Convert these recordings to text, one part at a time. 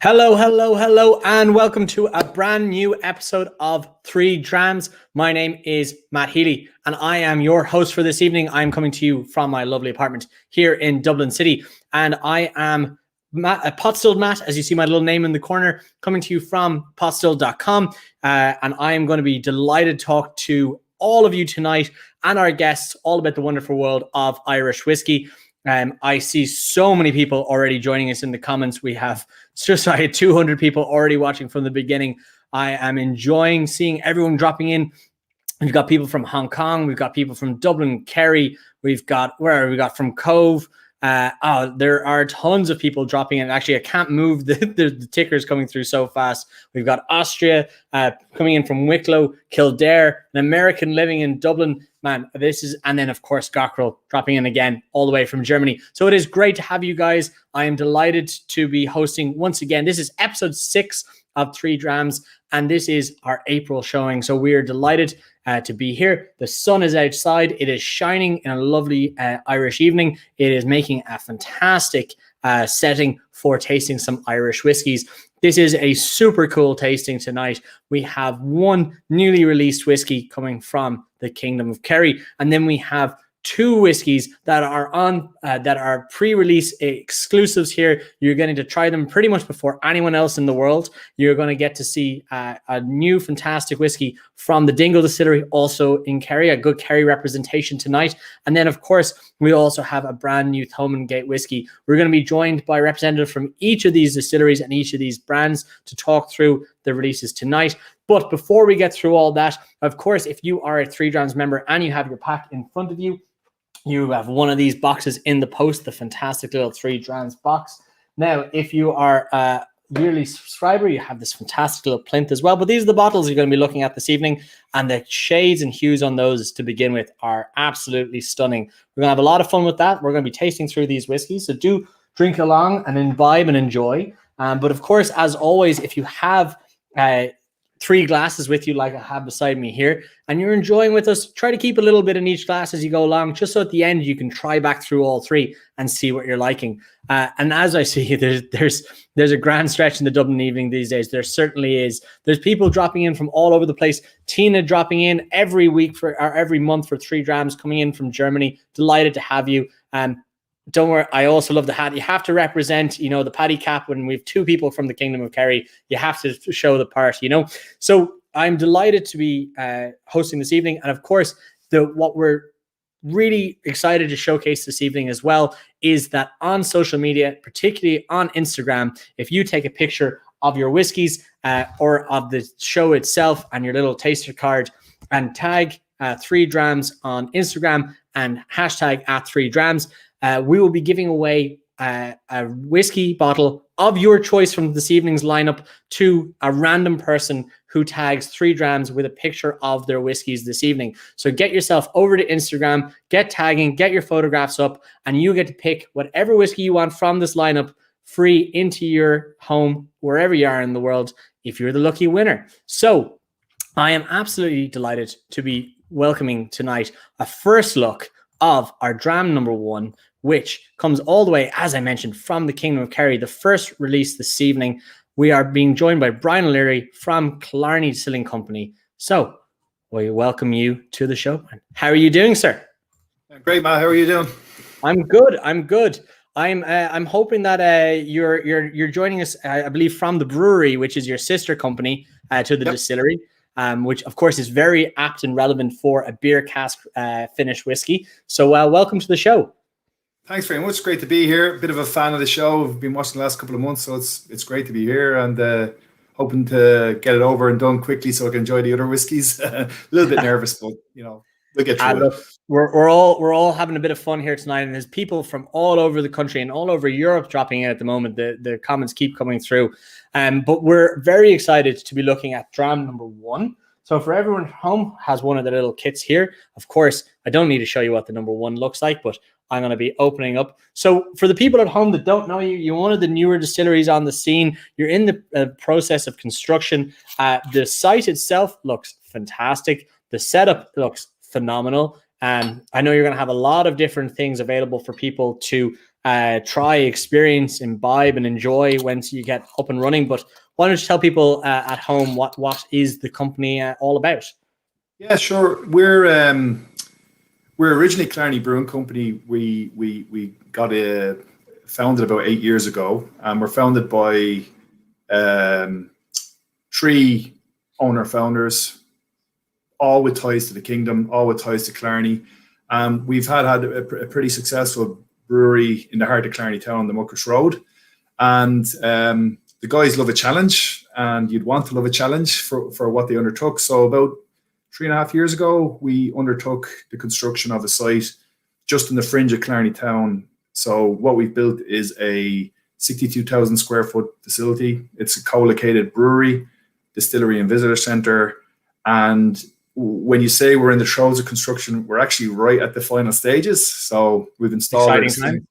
Hello, hello, hello, and welcome to a brand new episode of Three Drams. My name is Matt Healy, and I am your host for this evening. I'm coming to you from my lovely apartment here in Dublin City, and I am Potstilled Matt, as you see my little name in the corner, coming to you from potstilled.com, and I am going to be delighted to talk to all of you tonight and our guests all about the wonderful world of Irish whiskey. I see so many people already joining us in the comments. We have just I had 200 people already watching from the beginning. I am enjoying seeing everyone dropping in. We've got people from Hong Kong. We've got people from Dublin, Kerry. We've got from Cove. There are tons of people dropping in. Actually, I can't move the tickers coming through so fast. We've got Austria coming in from Wicklow, Kildare, an American living in Dublin. Man, and then of course Gockrell dropping in again all the way from Germany. So it is great to have you guys. I am delighted to be hosting once again. This is episode 6 of Three Drams, and this is our April showing. So we are delighted to be here. The sun is outside. It is shining in a lovely Irish evening. It is making a fantastic setting for tasting some Irish whiskies. This is a super cool tasting tonight. We have one newly released whiskey coming from the Kingdom of Kerry, and then we have 2 whiskeys that are pre-release exclusives here. You're going to try them pretty much before anyone else in the world. You're going to get to see a new fantastic whiskey from the Dingle Distillery, also in Kerry, a good Kerry representation tonight. And then, of course, we also have a brand new Thomond Gate whiskey. We're going to be joined by a representative from each of these distilleries and each of these brands to talk through the releases tonight. But before we get through all that, of course, if you are a 3 Drams member and you have your pack in front of you, you have one of these boxes in the post, the fantastic little 3 Drams box. Now, if you are a yearly subscriber, you have this fantastic little plinth as well. But these are the bottles you're going to be looking at this evening. And the shades and hues on those to begin with are absolutely stunning. We're going to have a lot of fun with that. We're going to be tasting through these whiskeys. So do drink along and imbibe and enjoy. But of course, as always, if you have 3 glasses with you like I have beside me here, and you're enjoying with us, try to keep a little bit in each glass as you go along, just so at the end you can try back through all 3 and see what you're liking. And as I see, there's a grand stretch in the Dublin evening these days. There certainly is. There's people dropping in from all over the place. Tina dropping in every week or every month for 3 Drams, coming in from Germany. Delighted to have you. Don't worry, I also love the hat. You have to represent, the paddy cap. When we have 2 people from the Kingdom of Kerry, you have to show the part, So I'm delighted to be hosting this evening. And of course, what we're really excited to showcase this evening as well is that on social media, particularly on Instagram, if you take a picture of your whiskeys or of the show itself and your little taster card and tag 3 Drams on Instagram and hashtag @3Drams, we will be giving away a whiskey bottle of your choice from this evening's lineup to a random person who tags 3 Drams with a picture of their whiskeys this evening. So get yourself over to Instagram, get tagging, get your photographs up, and you get to pick whatever whiskey you want from this lineup free into your home, wherever you are in the world, if you're the lucky winner. So I am absolutely delighted to be welcoming tonight a first look of our Dram number 1, which comes all the way, as I mentioned, from the Kingdom of Kerry, the first release this evening. We are being joined by Brian O'Leary from Killarney Distilling Company. So we welcome you to the show. How are you doing, sir? Great, Matt. How are you doing? I'm good. I'm hoping that you're joining us, I believe, from the brewery, which is your sister company to the distillery. Which of course is very apt and relevant for a beer cask finished whiskey. So welcome to the show. Thanks very much. Great to be here. A bit of a fan of the show. I've been watching the last couple of months, so it's great to be here and hoping to get it over and done quickly so I can enjoy the other whiskies. A little bit nervous, but we'll get through it. We're all having a bit of fun here tonight, and there's people from all over the country and all over Europe dropping in at the moment. The comments keep coming through. But we're very excited to be looking at Dram number 1. So for everyone at home has one of the little kits here. Of course, I don't need to show you what the number 1 looks like, but I'm going to be opening up. So for the people at home that don't know you, you're one of the newer distilleries on the scene. You're in the process of construction. The site itself looks fantastic. The setup looks phenomenal. I know you're going to have a lot of different things available for people to try, experience, imbibe, and enjoy once you get up and running. But why don't you tell people at home what is the company all about? Yeah, sure. We're originally Killarney Brewing Company. We got founded about 8 years ago, and we're founded by 3 owner founders, all with ties to the kingdom, all with ties to Killarney. We've had a pretty successful brewery in the heart of Killarney town, the Muckers Road, and the guys love a challenge, and you'd want to love a challenge for what they undertook. So about 3.5 years ago, we undertook the construction of a site just in the fringe of Killarney town. So what we've built is a 62,000 square foot facility. It's a co-located brewery, distillery, and visitor centre. And when you say we're in the throes of construction, we're actually right at the final stages. So we've installed. Exciting time.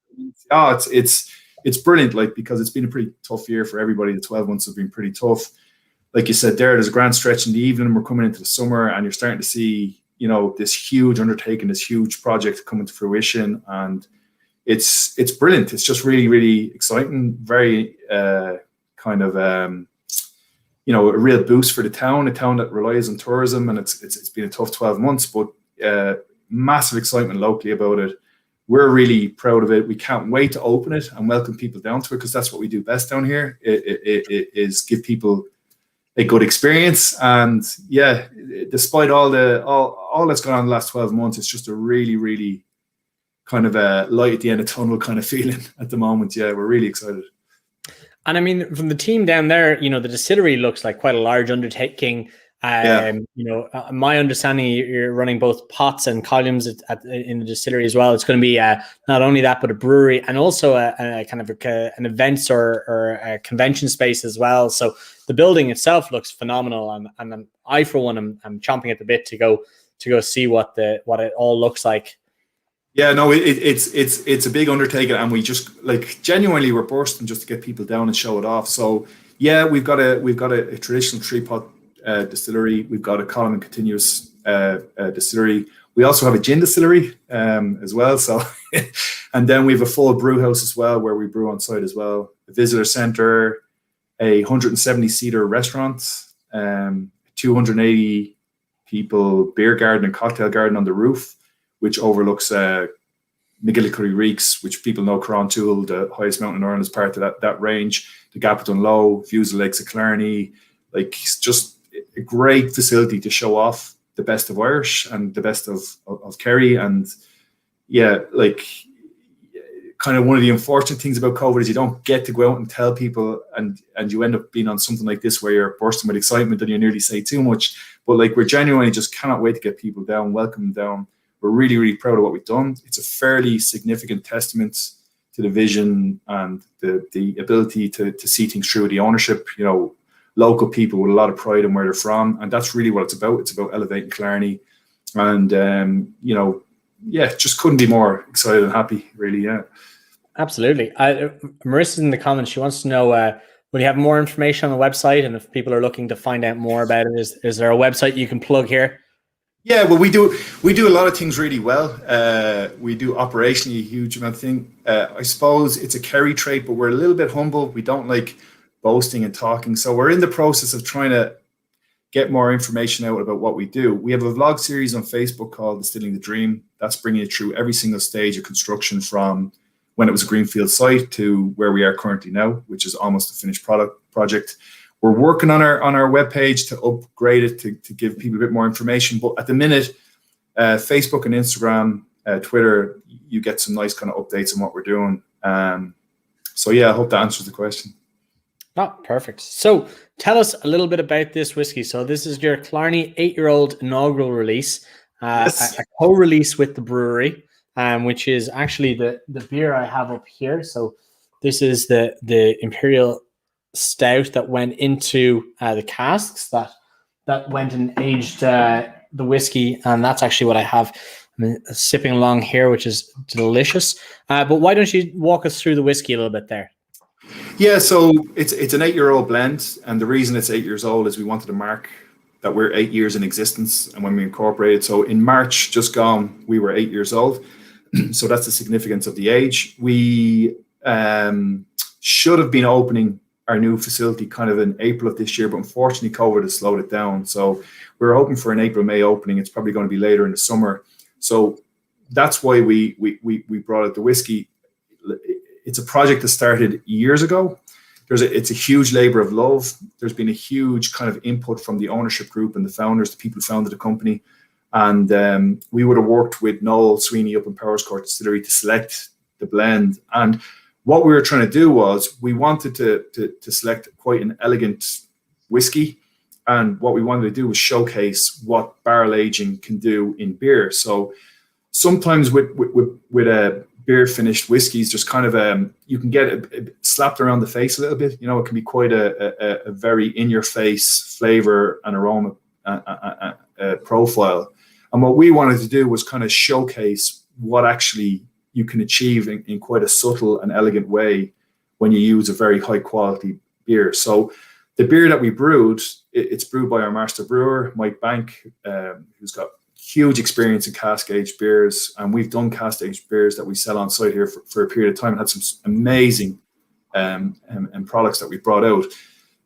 Oh, it's brilliant, like, because it's been a pretty tough year for everybody. The 12 months have been pretty tough. Like you said, there's a grand stretch in the evening. We're coming into the summer, and you're starting to see, this huge undertaking, this huge project coming to fruition, and it's brilliant. It's just really, really exciting. Very a real boost for the town, a town that relies on tourism, and it's been a tough 12 months, but massive excitement locally about it. We're really proud of it. We can't wait to open it and welcome people down to it, because that's what we do best down here. It is give people a good experience. And yeah, despite all that's gone on in the last 12 months, it's just a really, really kind of a light at the end of tunnel kind of feeling at the moment. Yeah, we're really excited. And I mean, from the team down there, the distillery looks like quite a large undertaking. My understanding, you're running both pots and columns in the distillery as well. It's going to be not only that, but a brewery, and also a kind of an events or a convention space as well. So the building itself looks phenomenal, and I, for one, I'm chomping at the bit to go see what it all looks like. Yeah, no, it's a big undertaking, and we just genuinely we're bursting just to get people down and show it off. So yeah, we've got a traditional 3-pot distillery. We've got a column and continuous distillery. We also have a gin distillery as well. So, and then we have a full brew house as well, where we brew on site as well. A visitor center, a 170-seater restaurant, 280 people beer garden and cocktail garden on the roof, which overlooks Miguel Reeks, which people know Coull, the highest mountain in Ireland, is part of that range. The Gapton Low, views of Lakes of Killarney, just a great facility to show off the best of Irish and the best of Kerry. And yeah, kind of one of the unfortunate things about COVID is you don't get to go out and tell people, and you end up being on something like this where you're bursting with excitement and you nearly say too much. But we're genuinely just cannot wait to get people down, welcome them down. We're really, really proud of what we've done. It's a fairly significant testament to the vision and the ability to see things through, the ownership, local people with a lot of pride in where they're from. And that's really what it's about. It's about elevating Killarney. And, just couldn't be more excited and happy, really, yeah. Absolutely. Marissa's in the comments. She wants to know, will you have more information on the website? And if people are looking to find out more about it, is there a website you can plug here? Yeah, well, we do a lot of things really well. We do operationally a huge amount of things. I suppose it's a Kerry trait, but we're a little bit humble. We don't like boasting and talking. So we're in the process of trying to get more information out about what we do. We have a vlog series on Facebook called Distilling the Dream. That's bringing it through every single stage of construction, from when it was a greenfield site to where we are currently now, which is almost a finished project. We're working on our webpage to upgrade it to give people a bit more information. But at the minute, Facebook and Instagram, Twitter, you get some nice kind of updates on what we're doing. So yeah, I hope that answers the question. Oh, perfect. So tell us a little bit about this whiskey. So this is your Killarney 8-year-old inaugural release, Yes. a co-release with the brewery, which is actually the beer I have up here. So this is the Imperial Stout that went into the casks that went and aged the whiskey, and that's actually what I have. I'm sipping along here, which is delicious. But why don't you walk us through the whiskey a little bit there? Yeah, so it's an 8-year-old blend, and the reason it's 8 years old is we wanted to mark that we're 8 years in existence, and when we incorporated. So in March just gone, we were 8 years old. So that's the significance of the age. We should have been opening our new facility kind of in April of this year, but unfortunately COVID has slowed it down. So we're hoping for an April, May opening. It's probably going to be later in the summer. So that's why we brought out the whiskey. It's a project that started years ago. It's a huge labor of love. There's been a huge kind of input from the ownership group and the founders, the people who founded the company. And we would have worked with Noel Sweeney up in Powerscourt Distillery to select the blend. And what we were trying to do was we wanted to select quite an elegant whiskey. And what we wanted to do was showcase what barrel aging can do in beer. So sometimes with a beer finished whiskeys, there's kind of you can get it slapped around the face a little bit. It can be quite a very in your face flavor and aroma profile. And what we wanted to do was kind of showcase what actually you can achieve in quite a subtle and elegant way when you use a very high quality beer. So the beer that we brewed, it's brewed by our master brewer, Mike Bank, who's got huge experience in cask aged beers. And we've done cask aged beers that we sell on site here for a period of time and had some amazing and products that we brought out.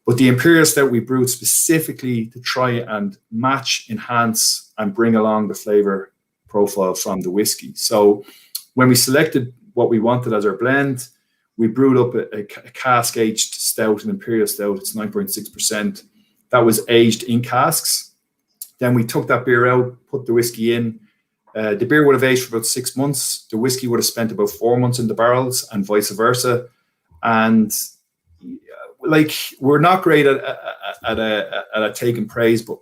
But the Imperial Stout we brewed specifically to try and match, enhance, and bring along the flavor profile from the whiskey. So when we selected what we wanted as our blend, we brewed up a cask-aged stout, an Imperial Stout. It's 9.6%. That was aged in casks. Then we took that beer out, put the whiskey in. The beer would have aged for about 6 months. The whiskey would have spent about 4 months in the barrels and vice versa. And we're not great at taking praise, but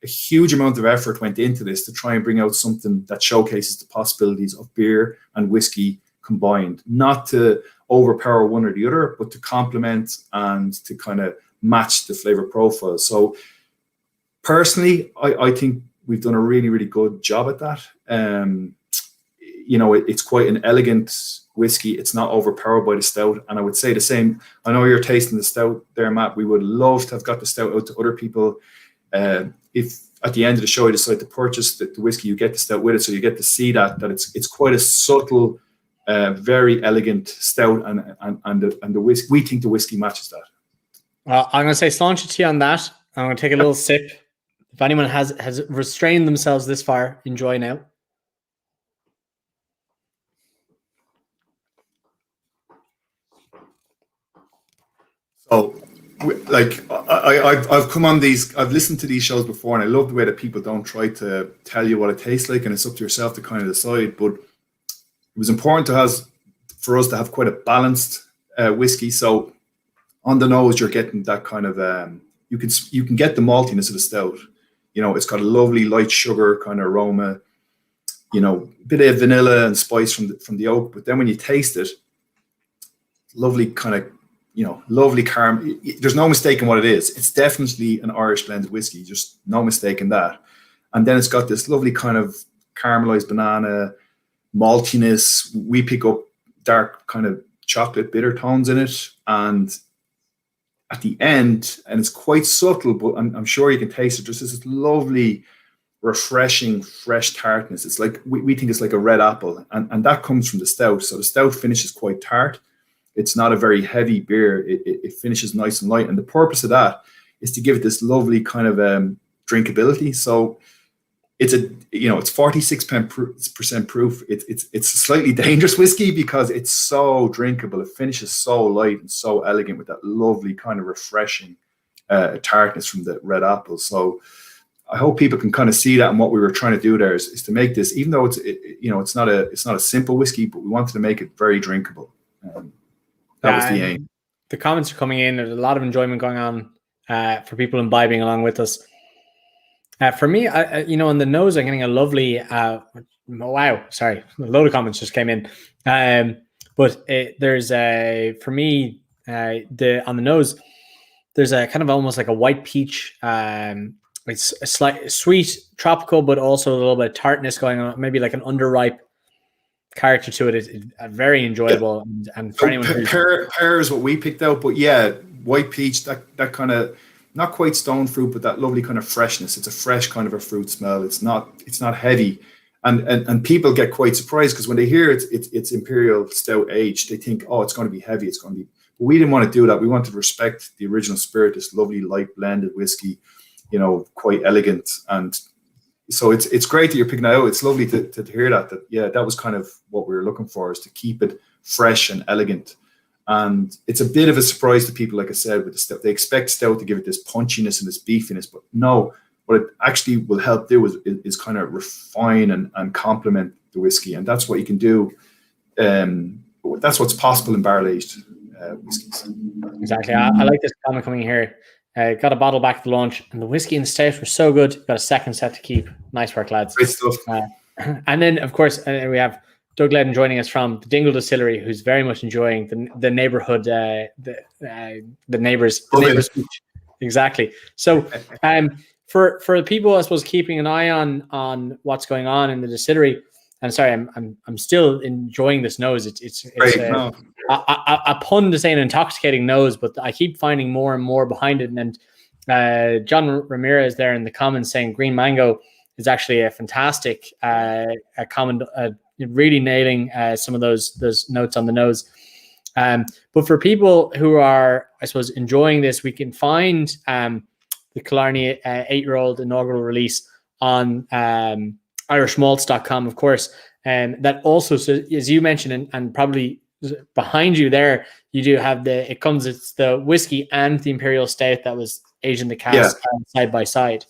a huge amount of effort went into this to try and bring out something that showcases the possibilities of beer and whiskey combined, not to overpower one or the other, but to complement and to kind of match the flavor profile. So personally, I think we've done a really, really good job at that. It's quite an elegant whiskey. It's not overpowered by the stout. And I would say the same. I know you're tasting the stout there, Matt. We would love to have got the stout out to other people. If at the end of the show you decide to purchase the whiskey, you get the stout with it, so you get to see that it's quite a subtle, very elegant stout, and the whiskey. We think the whiskey matches that. Well, I'm going to say staunch to you on that. I'm going to take a little sip. If anyone has restrained themselves this far, enjoy now. So, I've come on these, I've listened to these shows before, and I love the way that people don't try to tell you what it tastes like, and it's up to yourself to kind of decide. But it was important for us to have quite a balanced whiskey. So on the nose, you're getting that kind of you can get the maltiness of the stout. It's got a lovely light sugar kind of aroma. A bit of vanilla and spice from the oak. But then when you taste it, lovely kind of lovely caramel. There's no mistaking what it is. It's definitely an Irish blended whiskey. Just no mistake in that. And then it's got this lovely kind of caramelized banana maltiness. We pick up dark kind of chocolate bitter tones in it, and at the end, and it's quite subtle, but I'm sure you can taste it. Just this lovely, refreshing, fresh tartness. It's like we think it's like a red apple, and that comes from the stout. So the stout finish is quite tart. It's not a very heavy beer. It finishes nice and light, and the purpose of that is to give it this lovely kind of drinkability. So it's it's 46% proof. It's a slightly dangerous whiskey because it's so drinkable. It finishes so light and so elegant with that lovely kind of refreshing tartness from the red apple. So I hope people can kind of see that, and what we were trying to do there is to make this, even though it's not a simple whiskey, but we wanted to make it very drinkable. That was the aim. The comments are coming in. There's a lot of enjoyment going on for people imbibing along with us. For me, on the nose, I'm getting a lovely. Wow, sorry, a load of comments just came in. But there's for me on the nose, there's a kind of almost like a white peach. It's a slight sweet, tropical, but also a little bit of tartness going on. Maybe like an underripe character to it. It's very enjoyable, and for anyone who's pear is what we picked out. But yeah, white peach, that kind of not quite stone fruit, but that lovely kind of freshness. It's a fresh kind of a fruit smell. It's not heavy, And people get quite surprised because when they hear it's imperial stout aged, they think, oh, it's going to be heavy. It's going to be. But we didn't want to do that. We wanted to respect the original spirit, this lovely light blended whiskey, quite elegant. And so it's great that you're picking that out. It's lovely to hear that that was kind of what we were looking for, is to keep it fresh and elegant. And it's a bit of a surprise to people, like I said, with the stout. They expect stout to give it this punchiness and this beefiness, but no, what it actually will help do is kind of refine and complement the whiskey. And that's what you can do. That's what's possible in barrel-aged whiskeys. Exactly. I like this comment coming here. Got a bottle back at the launch, and the whiskey and the stout were so good. Got a second set to keep. Nice work, lads. Great stuff. And then, of course, we have Doug Ledden joining us from the Dingle Distillery, who's very much enjoying the neighborhood, the neighbors. Exactly. So, for the people, I suppose, keeping an eye on what's going on in the distillery. And sorry, I'm still enjoying this nose. It's a pun to say an intoxicating nose, but I keep finding more and more behind it. And John Ramirez there in the comments saying green mango is actually a fantastic comment, really nailing some of those notes on the nose. But for people who are, I suppose, enjoying this, we can find the Killarney 8-year-old inaugural release on irishmalts.com, of course. And that also, so as you mentioned, and probably behind you there, you do have it's the whiskey and the imperial stout that was aged in the cask side by side.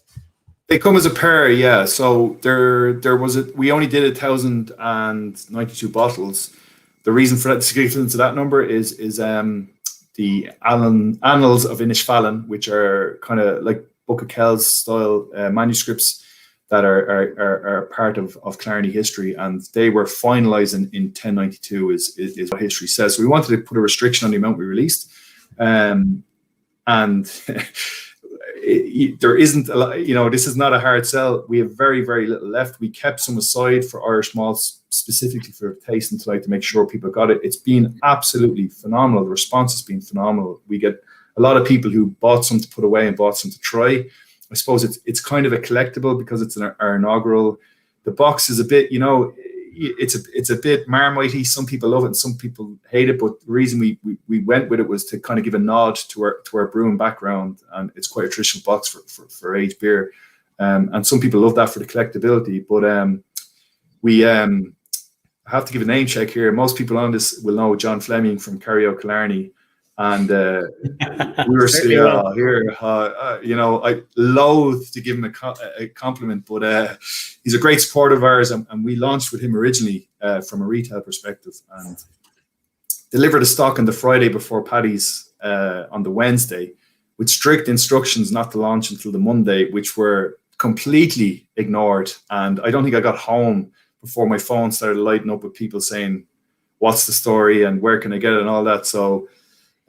They come as a pair, yeah. So there was we only did 1,092 bottles. The reason for that, the significance of that number is the Annals of Inishfallen, which are kind of like Book of Kells style manuscripts that are part of Killarney history, and they were finalized in 1092 is what history says. So we wanted to put a restriction on the amount we released, and there isn't a lot, this is not a hard sell. We have very, very little left. We kept some aside for Irish malts, specifically for tasting tonight, to make sure people got it. It's been absolutely phenomenal. The response has been phenomenal. We get a lot of people who bought some to put away and bought some to try. I suppose it's kind of a collectible because it's our inaugural. The box is a bit, it's a bit Marmitey. Some people love it and some people hate it. But the reason we went with it was to kind of give a nod to our brewing background, and it's quite a traditional box for aged beer. And some people love that for the collectability. But we have to give a name check here. Most people on this will know John Fleming from Carrio Killarney. And we were saying, I loathe to give him a compliment, but he's a great supporter of ours, and we launched with him originally from a retail perspective, and delivered a stock on the Friday before Paddy's on the Wednesday, with strict instructions not to launch until the Monday, which were completely ignored. And I don't think I got home before my phone started lighting up with people saying, "What's the story?" and "Where can I get it?" and all that. So.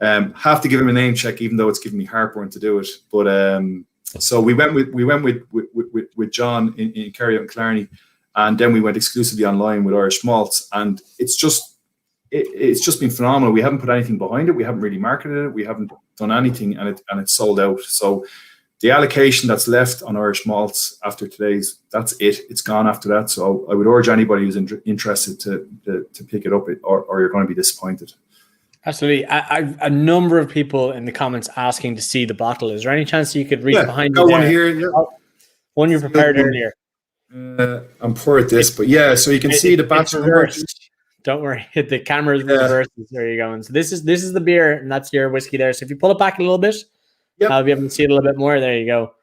Have to give him a name check, even though it's giving me heartburn to do it. But so we went with John in Kerry and Killarney, and then we went exclusively online with Irish malts, and it's just been phenomenal. We haven't put anything behind it. We haven't really marketed it. We haven't done anything, and it's sold out. So the allocation that's left on Irish malts after today's, that's it. It's gone after that. So I would urge anybody who's interested to pick it up, or you're going to be disappointed. Absolutely. A number of people in the comments asking to see the bottle. Is there any chance you could reach behind you? One here. Yeah. One you prepared earlier. I'm poor at this, but yeah, so you can see the batch number. Don't worry, the camera's reversed. There you go. And so this is the beer, and that's your whiskey there. So if you pull it back a little bit, I'll be able to see it a little bit more. There you go.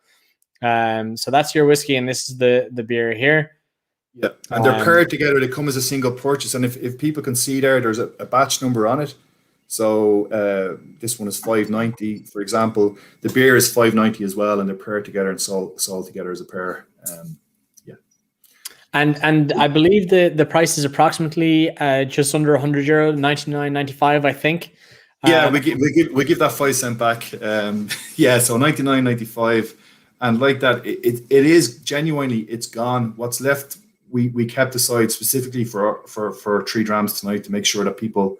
So that's your whiskey, and this is the beer here. Yeah, and they're paired together. They come as a single purchase, and if people can see there's a batch number on it. So this one is 590, for example. The beer is 590 as well, and they're paired together and sold together as a pair. And I believe the price is approximately just under €100, €99.95, I think. Yeah, we give that 5 cent back. So $99.95, and like that, it is genuinely, it's gone. What's left, we kept aside specifically for 3 drams tonight to make sure that people,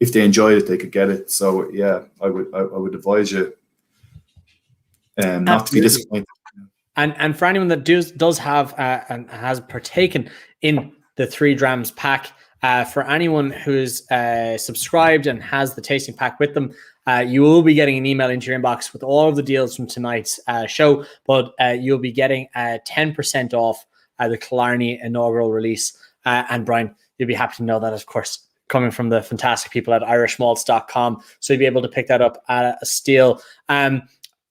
if they enjoyed it, they could get it. So yeah, I would advise you not to be disappointed. And for anyone that does have and has partaken in the 3 Drams pack. For anyone who's subscribed and has the tasting pack with them, you will be getting an email into your inbox with all of the deals from tonight's show, but you'll be getting 10% off the Killarney Inaugural release. And Brian, you'll be happy to know that, of course, coming from the fantastic people at irishmalts.com. So you'll be able to pick that up at a steal.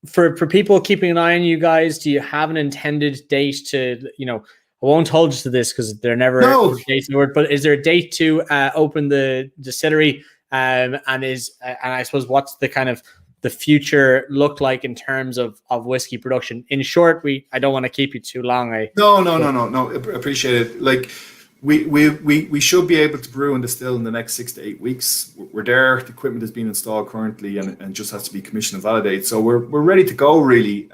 For people keeping an eye on you guys, do you have an intended date to, I won't hold you to this because they're never dates in the word, but is there a date to open the distillery? And I suppose what's the kind of the future look like in terms of whiskey production? In short, I don't want to keep you too long. No. Appreciate it. Like we should be able to brew and distill in the next 6 to 8 weeks. We're there. The equipment is being installed currently and just has to be commissioned and validated. So we're ready to go, really.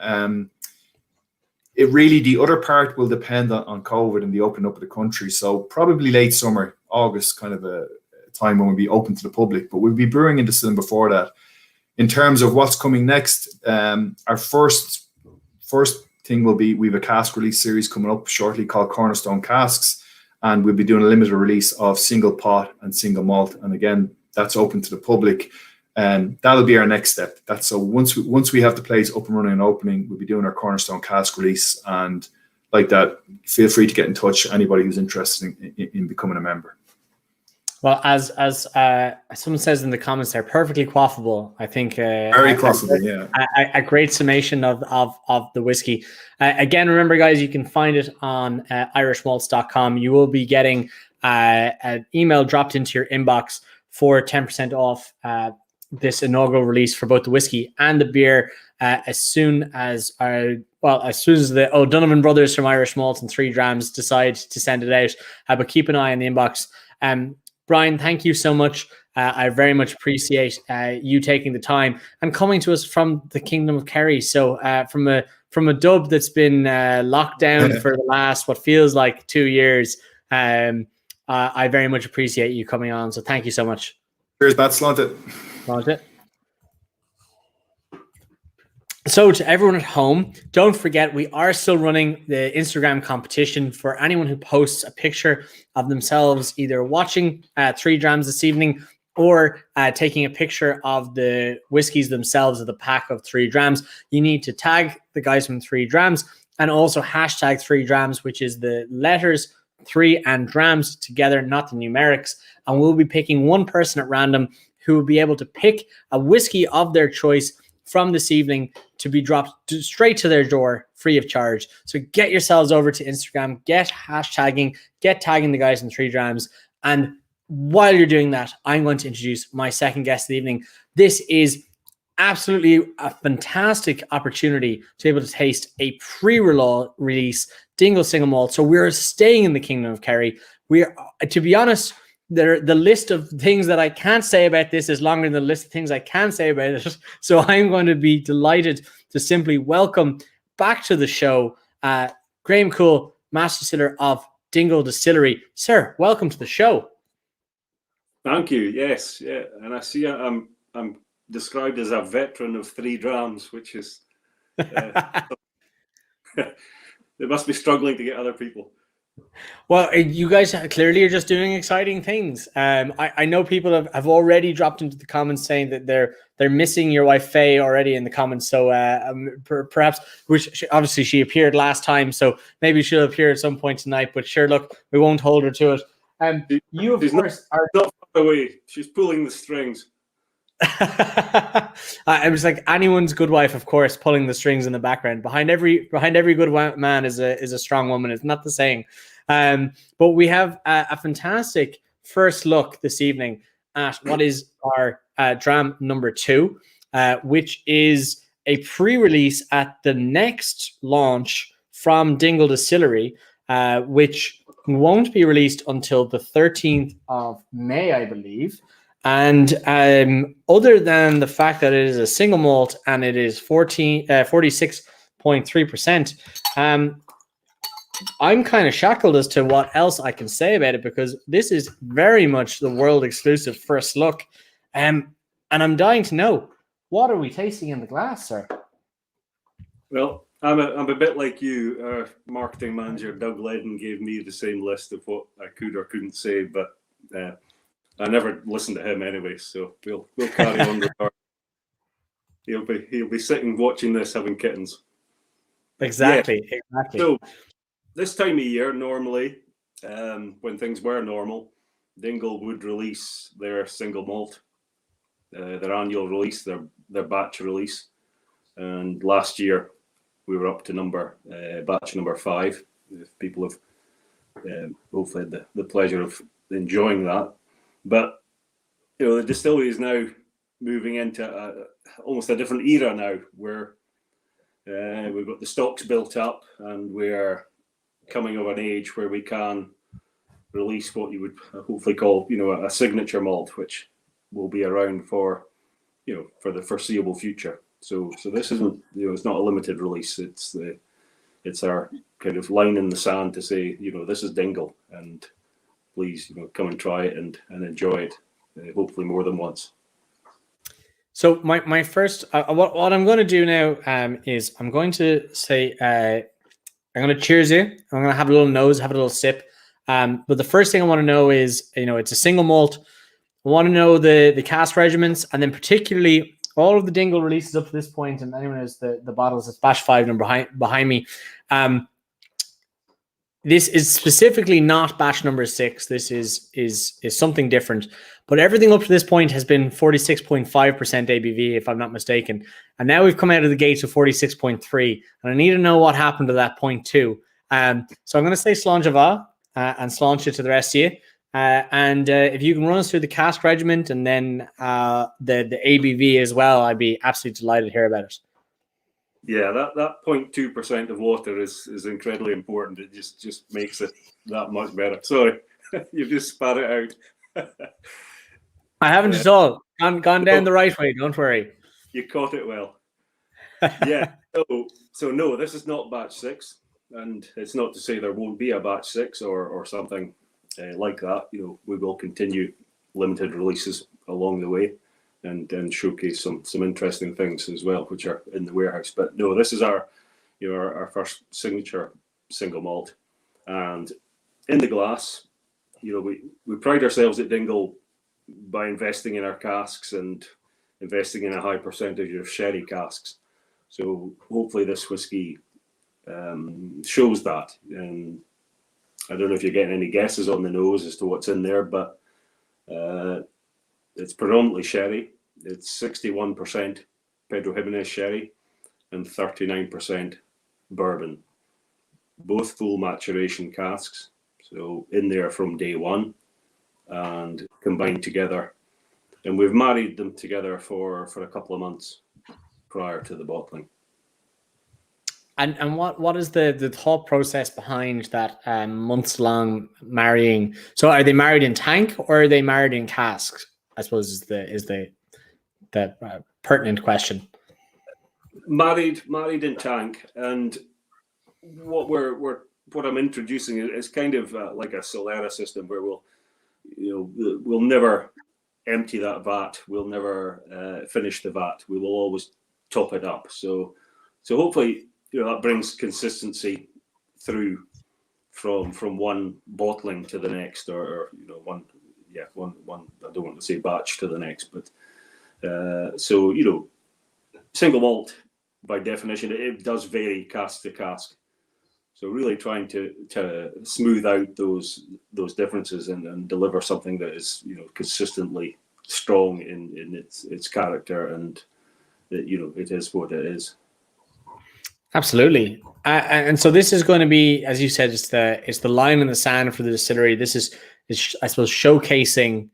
The other part will depend on COVID and the opening up of the country. So probably late summer, August, kind of a time when we'll be open to the public, but we'll be brewing and distilling before that. In terms of what's coming next, our first thing will be, we have a cask release series coming up shortly called Cornerstone Casks, and we'll be doing a limited release of single pot and single malt. And again, that's open to the public. And that'll be our next step. So once we have the place up and running and opening, we'll be doing our Cornerstone cask release. And like that, feel free to get in touch, anybody who's interested in becoming a member. Well, as someone says in the comments, they're perfectly quaffable. I think very quaffable, yeah. A great summation of the whiskey. Again, remember, guys, you can find it on irishmalts.com. You will be getting an email dropped into your inbox for 10% off this inaugural release for both the whiskey and the beer as soon as the O'Donovan brothers from Irish Malt and 3 Drams decide to send it out. But keep an eye on the inbox. Brian, thank you so much. I very much appreciate you taking the time and coming to us from the Kingdom of Kerry. So from a dub that's been locked down for the last, what feels like 2 years, I very much appreciate you coming on. So thank you so much. Cheers, Matt. Slant it. So to everyone at home, don't forget, we are still running the Instagram competition for anyone who posts a picture of themselves either watching 3 Drams this evening or taking a picture of the whiskies themselves of the pack of 3 Drams. You need to tag the guys from 3 Drams and also hashtag 3 Drams, which is the letters 3 and Drams together, not the numerics. And we'll be picking one person at random who will be able to pick a whiskey of their choice from this evening to be dropped straight to their door free of charge. So get yourselves over to Instagram, get hashtagging, get tagging the guys in 3 Drams. And while you're doing that, I'm going to introduce my second guest of the evening. This is absolutely a fantastic opportunity to be able to taste a pre-release Dingle single malt. So we're staying in the Kingdom of Kerry. We're, to be honest, the list of things that I can't say about this is longer than the list of things I can say about it. So I'm going to be delighted to simply welcome back to the show Graham Coull, Master Distiller of Dingle Distillery. Sir, welcome to the show. Thank you. Yes, yeah, and I see I'm described as a veteran of 3 Drams, which is they must be struggling to get other people. Well, you guys clearly are just doing exciting things. I know people have already dropped into the comments saying that they're missing your wife Faye already in the comments. So perhaps, which obviously she appeared last time, so maybe she'll appear at some point tonight. But sure, look, we won't hold her to it. You of course are not far away. She's pulling the strings. I was like anyone's good wife, of course, pulling the strings in the background. Behind every good man is a strong woman. It's not the saying. But we have a fantastic first look this evening at what is our dram number 2, which is a pre-release at the next launch from Dingle Distillery, which won't be released until the 13th of May, I believe. And other than the fact that it is a single malt and it is 46.3%, I'm kind of shackled as to what else I can say about it, because this is very much the world exclusive first look. And I'm dying to know, what are we tasting in the glass, sir? Well, I'm a bit like you. Our marketing manager, Doug Ledden, gave me the same list of what I could or couldn't say, but I never listened to him anyway, so we'll carry on with our... He'll be sitting watching this having kittens. Exactly. So this time of year, normally, when things were normal, Dingle would release their single malt, their annual release, their batch release. And last year, we were up to batch number 5. If people have hopefully had the pleasure of enjoying that. But the distillery is now moving into almost a different era now, where we've got the stocks built up, and we're coming of an age where we can release what you would hopefully call, a signature malt, which will be around for the foreseeable future. So this isn't, it's not a limited release. It's our kind of line in the sand to say, this is Dingle, and please, come and try it and enjoy it, hopefully more than once. So my first, what I'm going to do now is I'm going to say, I'm going to cheers you. I'm going to have a little nose, have a little sip. But the first thing I want to know is, it's a single malt. I want to know the cask regiments, and then particularly all of the Dingle releases up to this point, and anyone has the bottles, it's batch 5 number behind me. This is specifically not batch number 6. This is something different. But everything up to this point has been 46.5% ABV, if I'm not mistaken. And now we've come out of the gate to 46.3. And I need to know what happened to that point too. So I'm going to say Slán Java and sláinte to the rest of you. And if you can run us through the cask regiment and then the ABV as well, I'd be absolutely delighted to hear about it. Yeah, that 0.2% of water is incredibly important. It just makes it that much better. Sorry, you've just spat it out. I haven't at all. Gone down the right way, don't worry. You caught it well. Yeah, so no, this is not batch 6. And it's not to say there won't be a batch 6 or something like that. We will continue limited releases along the way and showcase some interesting things as well, which are in the warehouse. But no, this is our first signature single malt. And in the glass, we pride ourselves at Dingle by investing in our casks and investing in a high percentage of sherry casks. So hopefully this whiskey shows that. And I don't know if you're getting any guesses on the nose as to what's in there, but it's predominantly sherry. It's 61% Pedro Jimenez sherry and 39% bourbon. Both full maturation casks, so in there from day one and combined together. And we've married them together for a couple of months prior to the bottling. And what is the thought process behind that months long marrying? So are they married in tank or are they married in casks? I suppose is the pertinent question. Married in tank, and what I'm introducing is kind of like a Solera system where we'll never empty that vat. We'll never finish the vat. We will always top it up. So hopefully, that brings consistency through from one bottling to the next, or one. I don't want to say batch to the next, but single malt by definition it does vary cask to cask. So really trying to smooth out those differences and deliver something that is consistently strong in its character, and that it is what it is. Absolutely. And so this is going to be, as you said, it's the line in the sand for the distillery. This is I suppose showcasing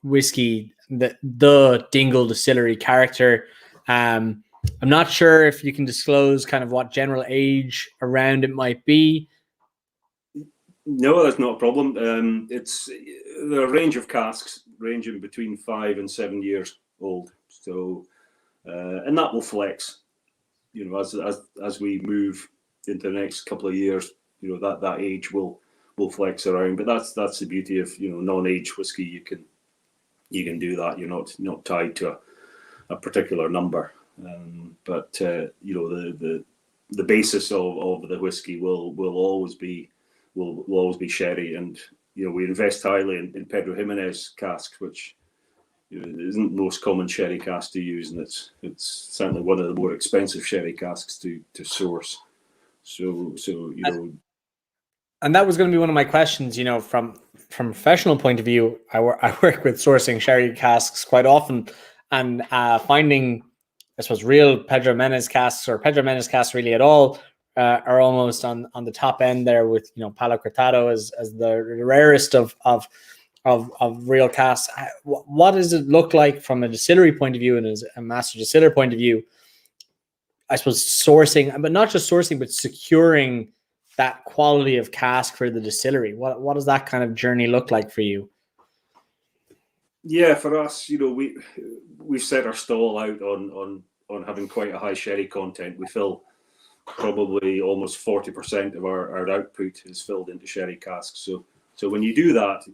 whiskey, the Dingle distillery character. I'm not sure if you can disclose kind of what general age around it might be. No, that's not a problem. It's there are a range of casks ranging between 5 and 7 years old. So, and that will flex. As we move into the next couple of years, that age will flex around. But that's the beauty of non-age whiskey. You can do that. You're not tied to a particular number. But the basis of the whiskey will always be sherry, and we invest highly in Pedro Jimenez casks, which isn't the most common sherry cask to use, and it's certainly one of the more expensive sherry casks to source. So and that was going to be one of my questions. From a professional point of view, I work with sourcing sherry casks quite often, and finding, I suppose, real Pedro Jimenez casks, or Pedro Jimenez casks really at all, are almost on the top end there, with Palo Cortado as the rarest of real casks. What does it look like from a distillery point of view and as a master distiller point of view, I suppose, sourcing, but not just sourcing, but securing that quality of cask for the distillery? What does that kind of journey look like for you? Yeah, for us, we've set our stall out on having quite a high sherry content. We fill probably almost 40% of our output is filled into sherry casks. So when you do that,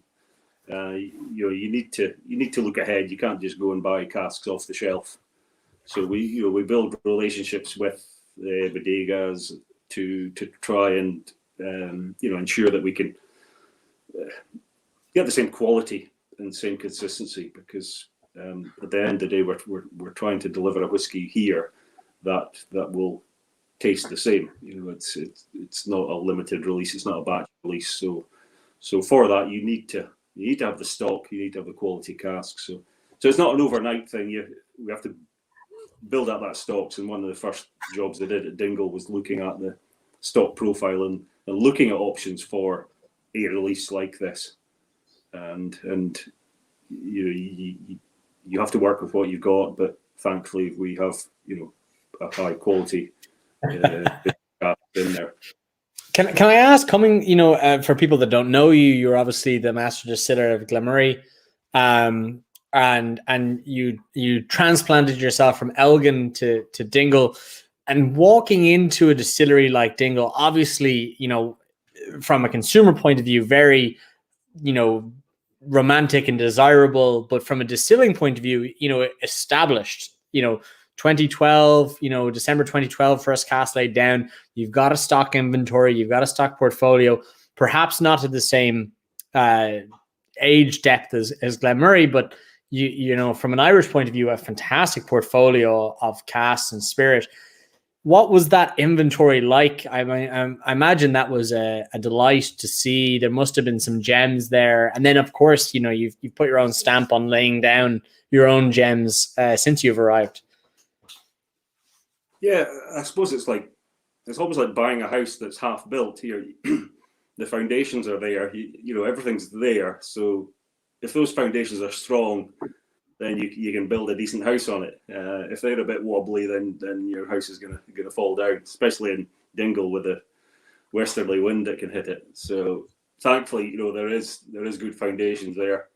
you need to look ahead. You can't just go and buy casks off the shelf. So we build relationships with bodegas to try and ensure that we can get the same quality and same consistency, because at the end of the day, we're trying to deliver a whiskey here that will taste the same. It's not a limited release, it's not a batch release. So for that, you need to have the stock, you need to have the quality casks. So it's not an overnight thing. We have to build up that stocks, and one of the first jobs I did at Dingle was looking at the stock profile and looking at options for a release like this. And you have to work with what you've got, but thankfully we have a high quality in there. Can I ask, coming for people that don't know you, you're obviously the master distiller of Glenmorangie, and you transplanted yourself from Elgin to Dingle, and walking into a distillery like Dingle, obviously, from a consumer point of view, very, romantic and desirable, but from a distilling point of view, established, 2012, December 2012, first cask laid down. You've got a stock inventory, you've got a stock portfolio, perhaps not at the same age depth as Glenmorangie, but from an Irish point of view, a fantastic portfolio of casks and spirit. What was that inventory like? I imagine that was a delight to see. There must have been some gems there. And then, of course, you've put your own stamp on laying down your own gems since you've arrived. Yeah, I suppose it's almost like buying a house that's half built here. The foundations are there, everything's there. So if those foundations are strong, then you can build a decent house on it. If they're a bit wobbly, then your house is gonna fall down, especially in Dingle with a westerly wind that can hit it. So thankfully, there is good foundations there.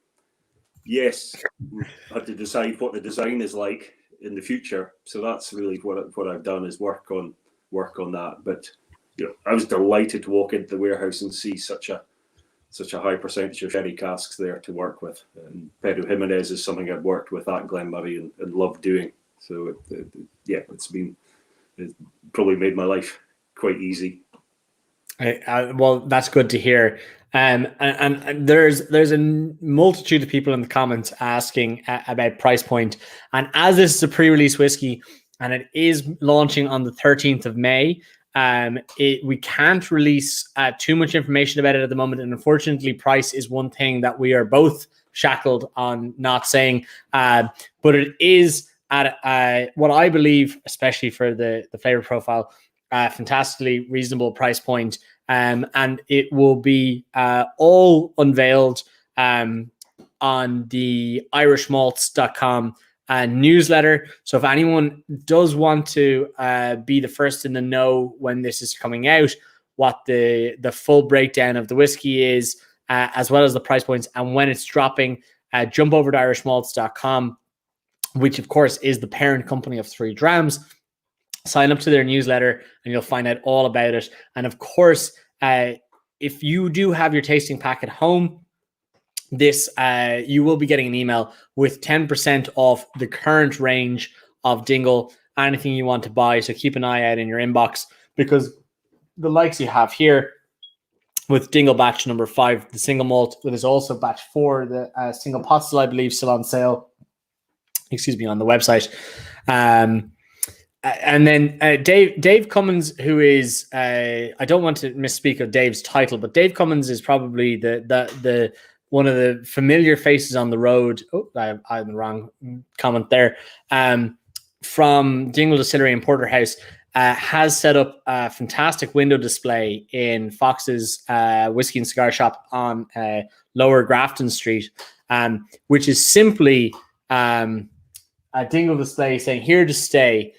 Yes, we had to decide what the design is like in the future. So that's really what I've done, is work on that. But I was delighted to walk into the warehouse and see such a high percentage of sherry casks there to work with. And Pedro Jimenez is something I've worked with at Glenmorangie and loved doing. So it's probably made my life quite easy. Well, that's good to hear. And there's a multitude of people in the comments asking about price point. And as this is a pre-release whiskey and it is launching on the 13th of May, we can't release too much information about it at the moment, and unfortunately price is one thing that we are both shackled on not saying, but it is at what I believe, especially for the flavor profile, fantastically reasonable price point, and it will be all unveiled on the irishmalts.com newsletter. So if anyone does want to be the first in the know when this is coming out, what the full breakdown of the whiskey is, as well as the price points and when it's dropping, jump over to irishmalts.com, which of course is the parent company of 3 Drams. Sign up to their newsletter and you'll find out all about it. And of course, if you do have your tasting pack at home, you will be getting an email with 10% off the current range of Dingle anything you want to buy. So keep an eye out in your inbox, because the likes you have here with Dingle batch number 5, the single malt, but there's also batch 4, the single pot still, I believe, still on sale. Excuse me, on the website. And then Dave Cummins, who is I don't want to misspeak of Dave's title, but Dave Cummins is probably the one of the familiar faces on the road. Oh, I have the wrong comment there. From Dingle Distillery and Porterhouse, has set up a fantastic window display in Fox's whiskey and cigar shop on Lower Grafton Street, which is simply a Dingle display saying "Here to Stay,"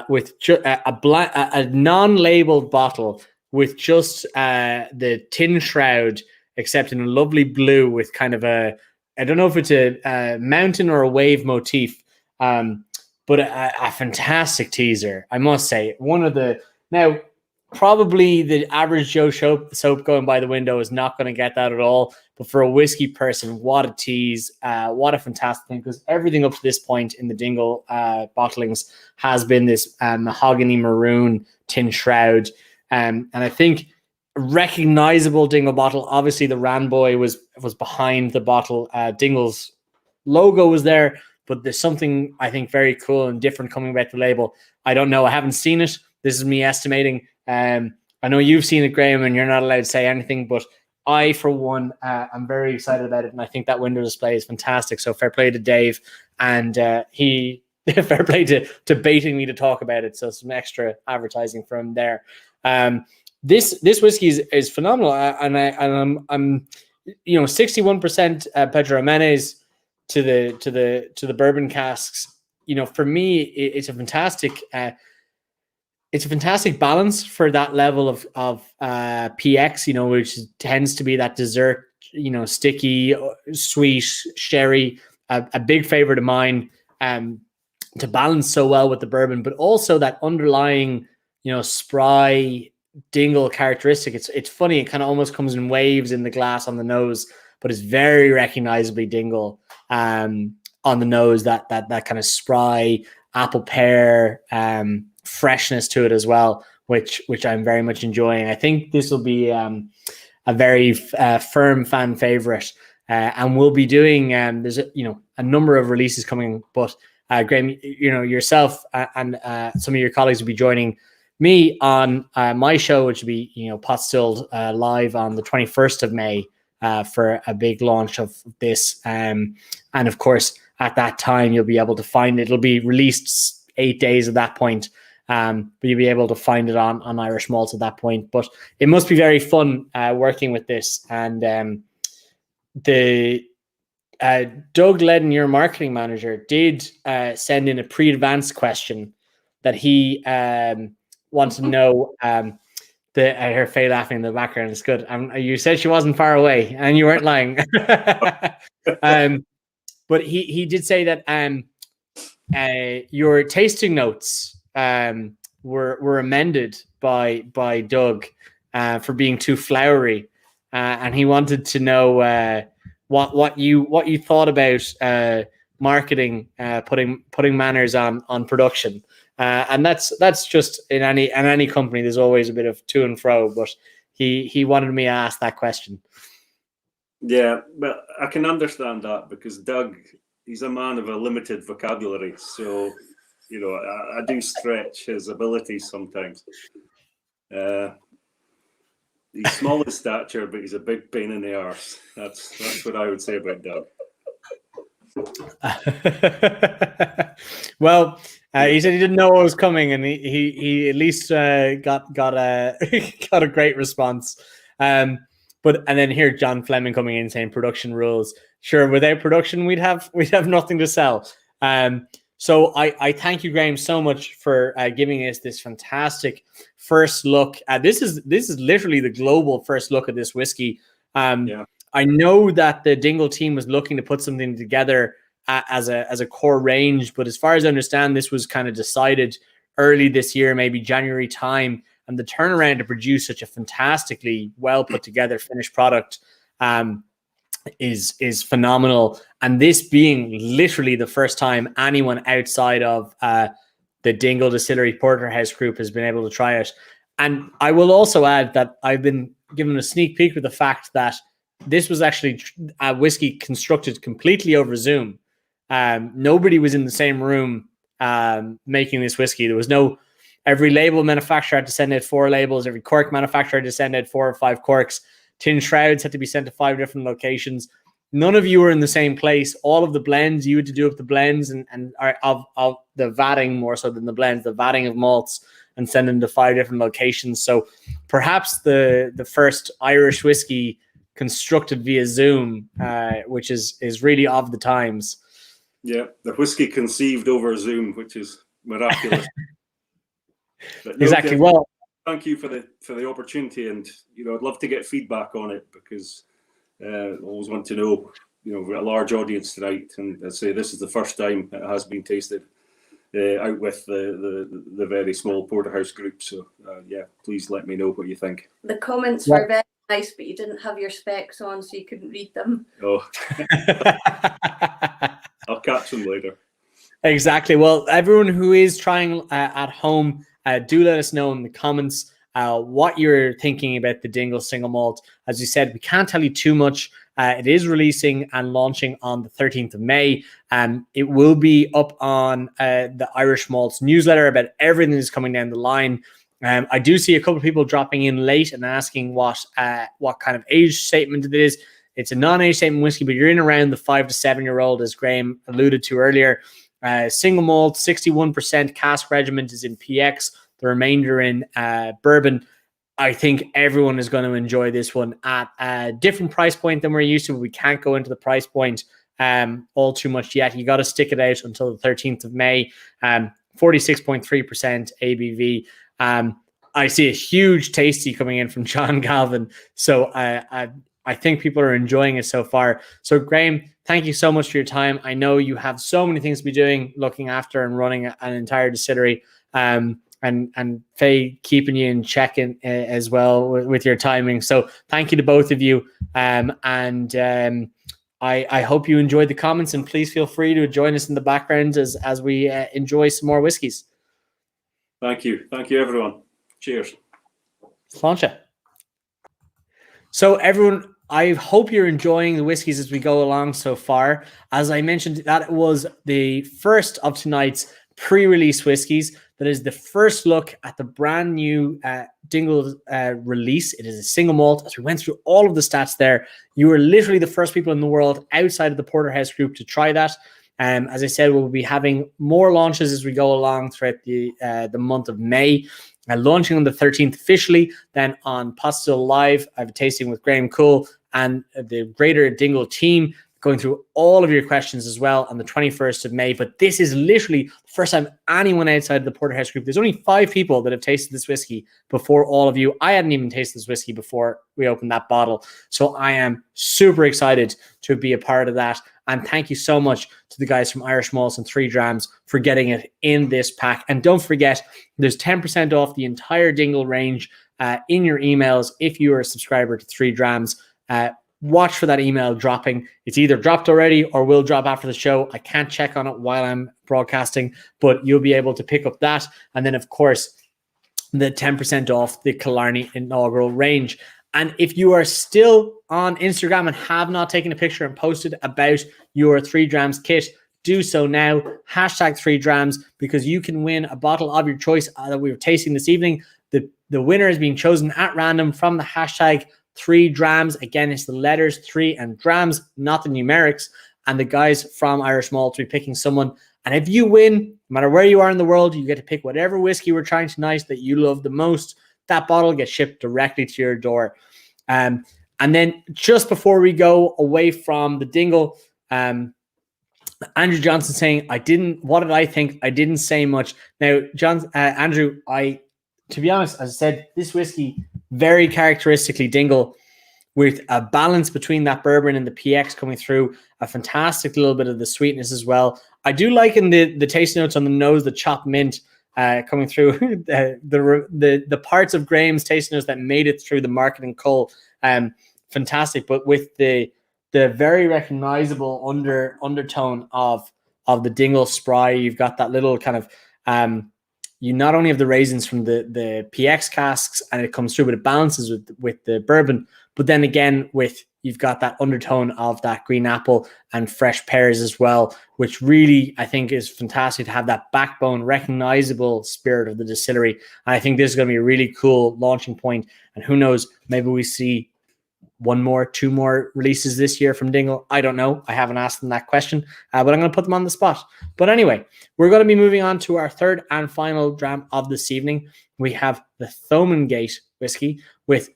with a non-labeled bottle with just the tin shroud, except in a lovely blue with kind of I don't know if it's a mountain or a wave motif, but a fantastic teaser, I must say. Now, probably the average Joe soap going by the window is not going to get that at all. But for a whiskey person, what a tease. What a fantastic thing, because everything up to this point in the Dingle bottlings has been this mahogany maroon tin shroud. And I think recognizable Dingle bottle. Obviously, the Ranboy was behind the bottle. Dingle's logo was there, but there's something I think very cool and different coming about the label. I don't know. I haven't seen it. This is me estimating. I know you've seen it, Graham, and you're not allowed to say anything, but I, for one, I'm very excited about it, and I think that window display is fantastic. So fair play to Dave, and he fair play to baiting me to talk about it. So some extra advertising from there. This whiskey is phenomenal, and I'm 61% Pedro Jimenez to the bourbon casks. For me, it's a fantastic. It's a fantastic balance for that level of PX, which tends to be that dessert, sticky, sweet, sherry, a big favorite of mine, to balance so well with the bourbon, but also that underlying, spry Dingle characteristic. It's funny. It kind of almost comes in waves in the glass on the nose, but it's very recognizably Dingle on the nose, that kind of spry apple pear, freshness to it as well, which I'm very much enjoying. I think this will be a very firm fan favorite, and we'll be doing there's a number of releases coming, but Graham, yourself and some of your colleagues will be joining me on my show, which will be Pot Stilled live on the 21st of May for a big launch of this, and of course at that time you'll be able to find it. It'll be released 8 days at that point. But you'll be able to find it on Irish Malt at that point. But it must be very fun working with this. And the Doug Ledden, your marketing manager, did send in a pre-advanced question that he wants to know. I hear Faye laughing in the background. It's good. You said she wasn't far away, and you weren't lying. But he did say that your tasting notes were amended by Doug for being too flowery, and he wanted to know what you thought about marketing, putting manners on production, and that's just in any company. There's always a bit of to and fro, but he wanted me to ask that question. Yeah, but I can understand that, because Doug, he's a man of a limited vocabulary, so. I do stretch his abilities sometimes. He's small in stature, but he's a big pain in the arse. That's what I would say about Doug. Well, he said he didn't know what was coming, and he at least got a great response. And then here John Fleming coming in saying production rules. Sure, without production, we'd have nothing to sell. So I thank you, Graham, so much for giving us this fantastic first look. This is literally the global first look at this whiskey. Yeah. I know that the Dingle team was looking to put something together as a core range, but as far as I understand, this was kind of decided early this year, maybe January time, and the turnaround to produce such a fantastically well put together finished product is phenomenal. And this being literally the first time anyone outside of the Dingle Distillery Porterhouse group has been able to try it. And I will also add that I've been given a sneak peek with the fact that this was actually a whiskey constructed completely over Zoom. Nobody was in the same room making this whiskey. There was no, every label manufacturer had to send out 4 labels. Every cork manufacturer had to send out 4 or 5 corks. Tin shrouds had to be sent to 5 different locations. None of you were in the same place. All of the blends, you had to do up the blends and of the vatting more so than the blends, the vatting of malts, and send them to 5 different locations. So perhaps the first Irish whiskey constructed via Zoom, which is really of the times. Yeah, the whiskey conceived over Zoom, which is miraculous. Exactly. Well, thank you for the opportunity, and I'd love to get feedback on it, because I always want to know, we're a large audience tonight, and I'd say this is the first time it has been tasted out with the very small porterhouse group. So yeah, please let me know what you think. The comments were very nice, but you didn't have your specs on, so you couldn't read them. Oh, I'll catch them later. Exactly. Well, everyone who is trying at home, do let us know in the comments what you're thinking about the Dingle single malt. As you said, we can't tell you too much. It is releasing and launching on the 13th of May. It will be up on the Irish Malts newsletter about everything that's coming down the line. I do see a couple of people dropping in late and asking what kind of age statement it is. It's a non-age statement whiskey, but you're in around the 5 to 7 year old, as Graham alluded to earlier. Single malt, 61% cask regiment is in PX, the remainder in bourbon. I think everyone is going to enjoy this one at a different price point than we're used to, but we can't go into the price point all too much yet. You got to stick it out until the 13th of May. 46.3% ABV. I see a huge tasty coming in from John Galvin. So I think people are enjoying it so far. So Graham, thank you so much for your time. I know you have so many things to be doing, looking after and running an entire distillery. And Faye keeping you in check as well with your timing. So thank you to both of you. I hope you enjoyed the comments, and please feel free to join us in the background as we enjoy some more whiskeys. Thank you. Thank you, everyone. Cheers. Sláinte. So everyone, I hope you're enjoying the whiskeys as we go along so far. As I mentioned, that was the first of tonight's pre-release whiskeys. That is the first look at the brand new Dingle release. It is a single malt. As we went through all of the stats there, you were literally the first people in the world outside of the Porterhouse group to try that. As I said, we'll be having more launches as we go along throughout the month of May. Launching on the 13th officially, then on Postil Live, I have a tasting with Graham Coull and the greater Dingle team, going through all of your questions as well on the 21st of May. But this is literally the first time anyone outside of the Porterhouse group. There's only 5 people that have tasted this whiskey before all of you. I hadn't even tasted this whiskey before we opened that bottle. So I am super excited to be a part of that. And thank you so much to the guys from Irish Malts and 3 Drams for getting it in this pack. And don't forget, there's 10% off the entire Dingle range in your emails if you are a subscriber to 3 Drams. Watch for that email dropping. It's either dropped already or will drop after the show. I can't check on it while I'm broadcasting, but you'll be able to pick up that. And then, of course, the 10% off the Killarney Inaugural range. And if you are still on Instagram and have not taken a picture and posted about your 3 Drams kit, do so now. Hashtag 3 Drams, because you can win a bottle of your choice that we were tasting this evening. The winner is being chosen at random from the hashtag 3 Drams. Again, it's the letters 3 and Drams, not the numerics. And the guys from Irish Malt will be picking someone. And if you win, no matter where you are in the world, you get to pick whatever whiskey we're trying tonight that you love the most. That bottle gets shipped directly to your door. And then just before we go away from the Dingle, Andrew Johnson saying, what did I think? I didn't say much. Now, Andrew, to be honest, as I said, this whiskey, very characteristically Dingle, with a balance between that bourbon and the PX coming through, a fantastic little bit of the sweetness as well. I do like in the taste notes on the nose, the chopped mint coming through, the parts of Graham's taste notes that made it through the market and Coull, fantastic. But with the very recognizable undertone of the Dingle spry, you've got that little kind of you not only have the raisins from the PX casks and it comes through, but it balances with the bourbon. But then again, you've got that undertone of that green apple and fresh pears as well, which really, I think, is fantastic to have that backbone, recognizable spirit of the distillery. And I think this is going to be a really cool launching point. And who knows, maybe we see two more releases this year from Dingle. I don't know. I haven't asked them that question, but I'm going to put them on the spot. But anyway, we're going to be moving on to our third and final dram of this evening. We have the Thomond Gate whiskey with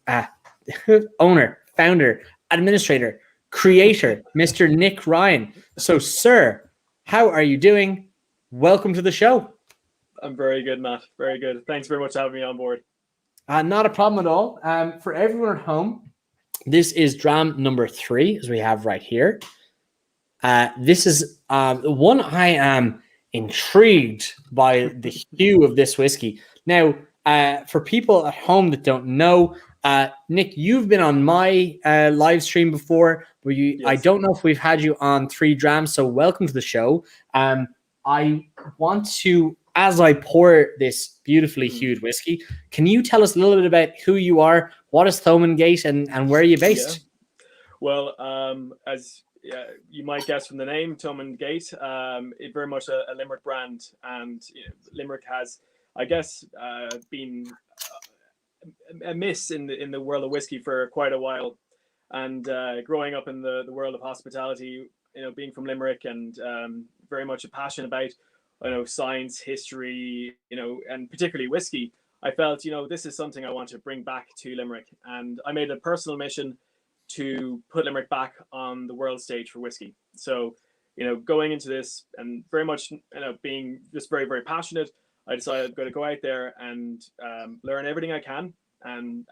owner, founder, administrator, creator, Mr. Nick Ryan. So, sir, how are you doing? Welcome to the show. I'm very good, Matt. Very good. Thanks very much for having me on board. Not a problem at all. For everyone at home, this is dram number 3, as we have right here. This is one I am intrigued by the hue of this whiskey. Now, for people at home that don't know, Nick, you've been on my live stream before. Yes. I don't know if we've had you on 3 drams, so welcome to the show. I want to, as I pour this beautifully hued whiskey, can you tell us a little bit about who you are? What is Thomond Gate and where are you based? Yeah. Well, as you might guess from the name, Thomond Gate, it's very much a Limerick brand. And Limerick has, I guess, been a miss in the world of whiskey for quite a while. And growing up in the world of hospitality, being from Limerick and very much a passion about science, history, and particularly whiskey, I felt, this is something I want to bring back to Limerick. And I made a personal mission to put Limerick back on the world stage for whiskey. So, going into this and very much, being just very, very passionate, I decided I'm going to go out there and learn everything I can and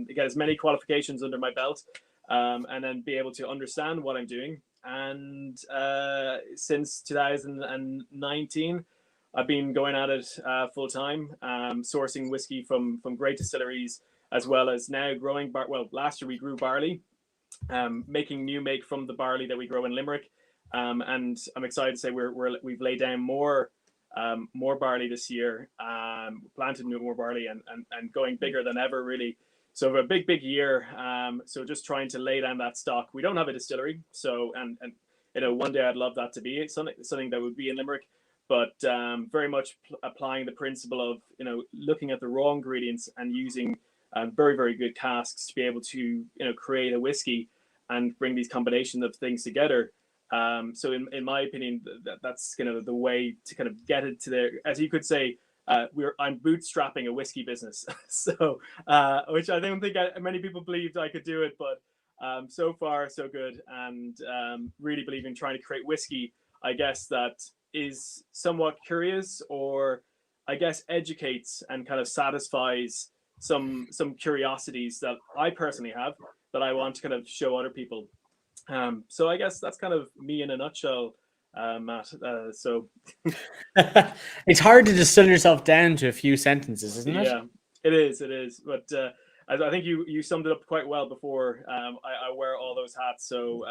get as many qualifications under my belt and then be able to understand what I'm doing. And since 2019, I've been going at it full time, sourcing whiskey from great distilleries, as well as now growing last year we grew barley, making new make from the barley that we grow in Limerick, and I'm excited to say we've laid down more barley this year, planted more barley and going bigger than ever really. So a big year. So just trying to lay down that stock. We don't have a distillery, so and one day I'd love that to be something that would be in Limerick. But very much applying the principle of looking at the raw ingredients and using very, very good casks to be able to create a whiskey and bring these combination of things together. So in my opinion, that's kind of the way to kind of get it to there, as you could say. I'm bootstrapping a whiskey business, so which I don't think many people believed I could do it, but so far so good, and really believe in trying to create whiskey, I guess, that is somewhat curious, or I guess educates and kind of satisfies some curiosities that I personally have that I want to kind of show other people. So I guess that's kind of me in a nutshell, Matt. So it's hard to distill yourself down to a few sentences, isn't it? Yeah, it is. But I think you summed it up quite well before. I wear all those hats. So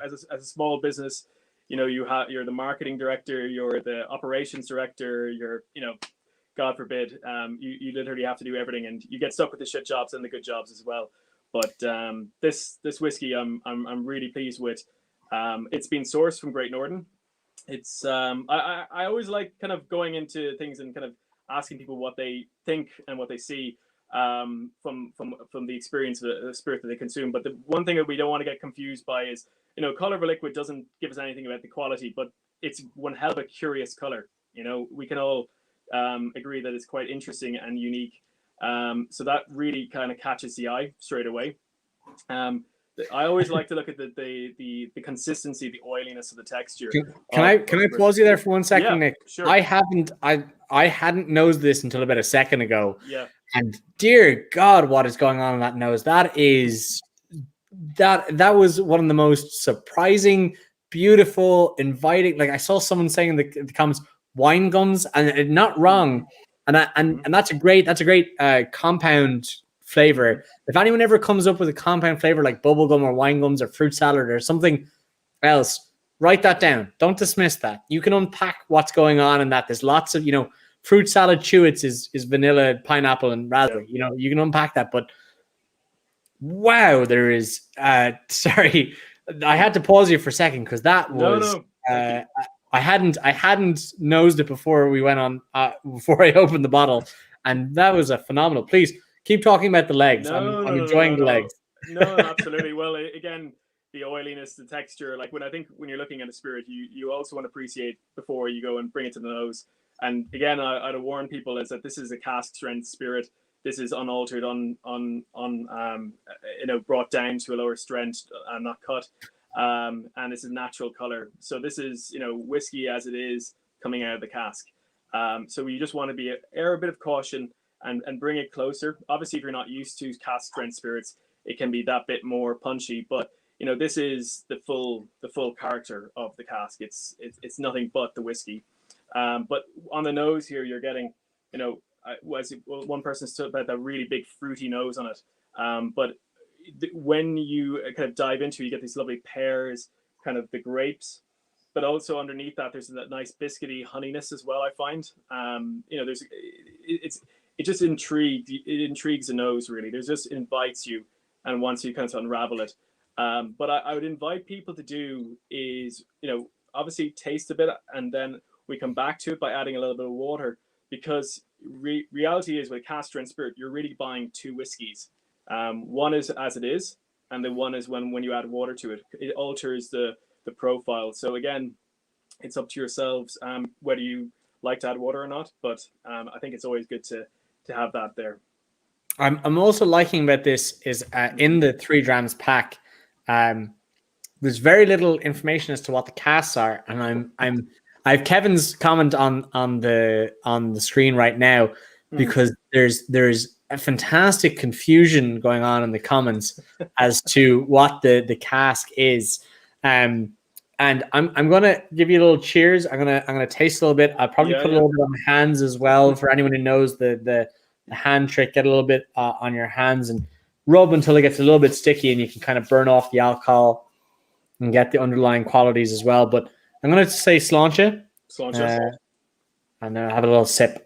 as a small business, you're the marketing director, you're the operations director, you're God forbid, you literally have to do everything, and you get stuck with the shit jobs and the good jobs as well. But this whiskey, I'm really pleased with. It's been sourced from Great Northern. It's I always like kind of going into things and kind of asking people what they think and what they see from the experience of the spirit that they consume. But the one thing that we don't want to get confused by is, color of a liquid doesn't give us anything about the quality, but it's one hell of a curious color. We can all agree that it's quite interesting and unique. So that really kind of catches the eye straight away. I always like to look at the consistency, the oiliness of the texture. Can I pause you there for 1 second, Yeah, Nick? sure. I hadn't nosed this until about a second ago. Yeah. And dear God, what is going on in that nose? That was one of the most surprising, beautiful, inviting. Like I saw someone saying in the comments, wine gums, and not wrong. And that's a great compound flavor. If anyone ever comes up with a compound flavor like bubblegum or wine gums or fruit salad or something else, write that down. Don't dismiss that. You can unpack what's going on in that. There's lots of, fruit salad chewits is vanilla, pineapple, and raspberry. You know, you can unpack that, but wow, there is. Sorry, I had to pause you for a second because that was. I hadn't nosed it before we went on. Before I opened the bottle, and that was a phenomenal. Please keep talking about the legs. I'm enjoying the legs. No, absolutely. Well, again, the oiliness, the texture. Like when you're looking at a spirit, you also want to appreciate before you go and bring it to the nose. And again, I'd warn people is that this is a cask strength spirit. This is unaltered, brought down to a lower strength and not cut. And this is natural color. So this is, whiskey as it is coming out of the cask. So you just want to err a bit of caution and bring it closer. Obviously, if you're not used to cask strength spirits, it can be that bit more punchy. But this is the full character of the cask. It's nothing but the whiskey. But on the nose here, you're getting, one person stood about that really big fruity nose on it. But when you kind of dive into it, you get these lovely pears, kind of the grapes, but also underneath that, there's that nice biscuity honeyness as well. I find, it just intrigues the nose really. It just invites you and wants you kind of to unravel it. But I would invite people to do is, obviously taste a bit and then we come back to it by adding a little bit of water, because reality is with cask strength spirit, you're really buying two whiskeys. One is as it is, and the one is when you add water to it. It alters the profile. So again, it's up to yourselves whether you like to add water or not. But I think it's always good to have that there. I'm also liking about this is in the 3 Drams pack. There's very little information as to what the casks are, and I have Kevin's comment on the screen right now, because there's a fantastic confusion going on in the comments as to what the cask is. And I'm gonna give you a little cheers. I'm gonna taste a little bit. I'll probably put a little bit on my hands as well for anyone who knows the hand trick. Get a little bit on your hands and rub until it gets a little bit sticky, and you can kind of burn off the alcohol and get the underlying qualities as well. But I'm gonna say Sláinte. And then have a little sip.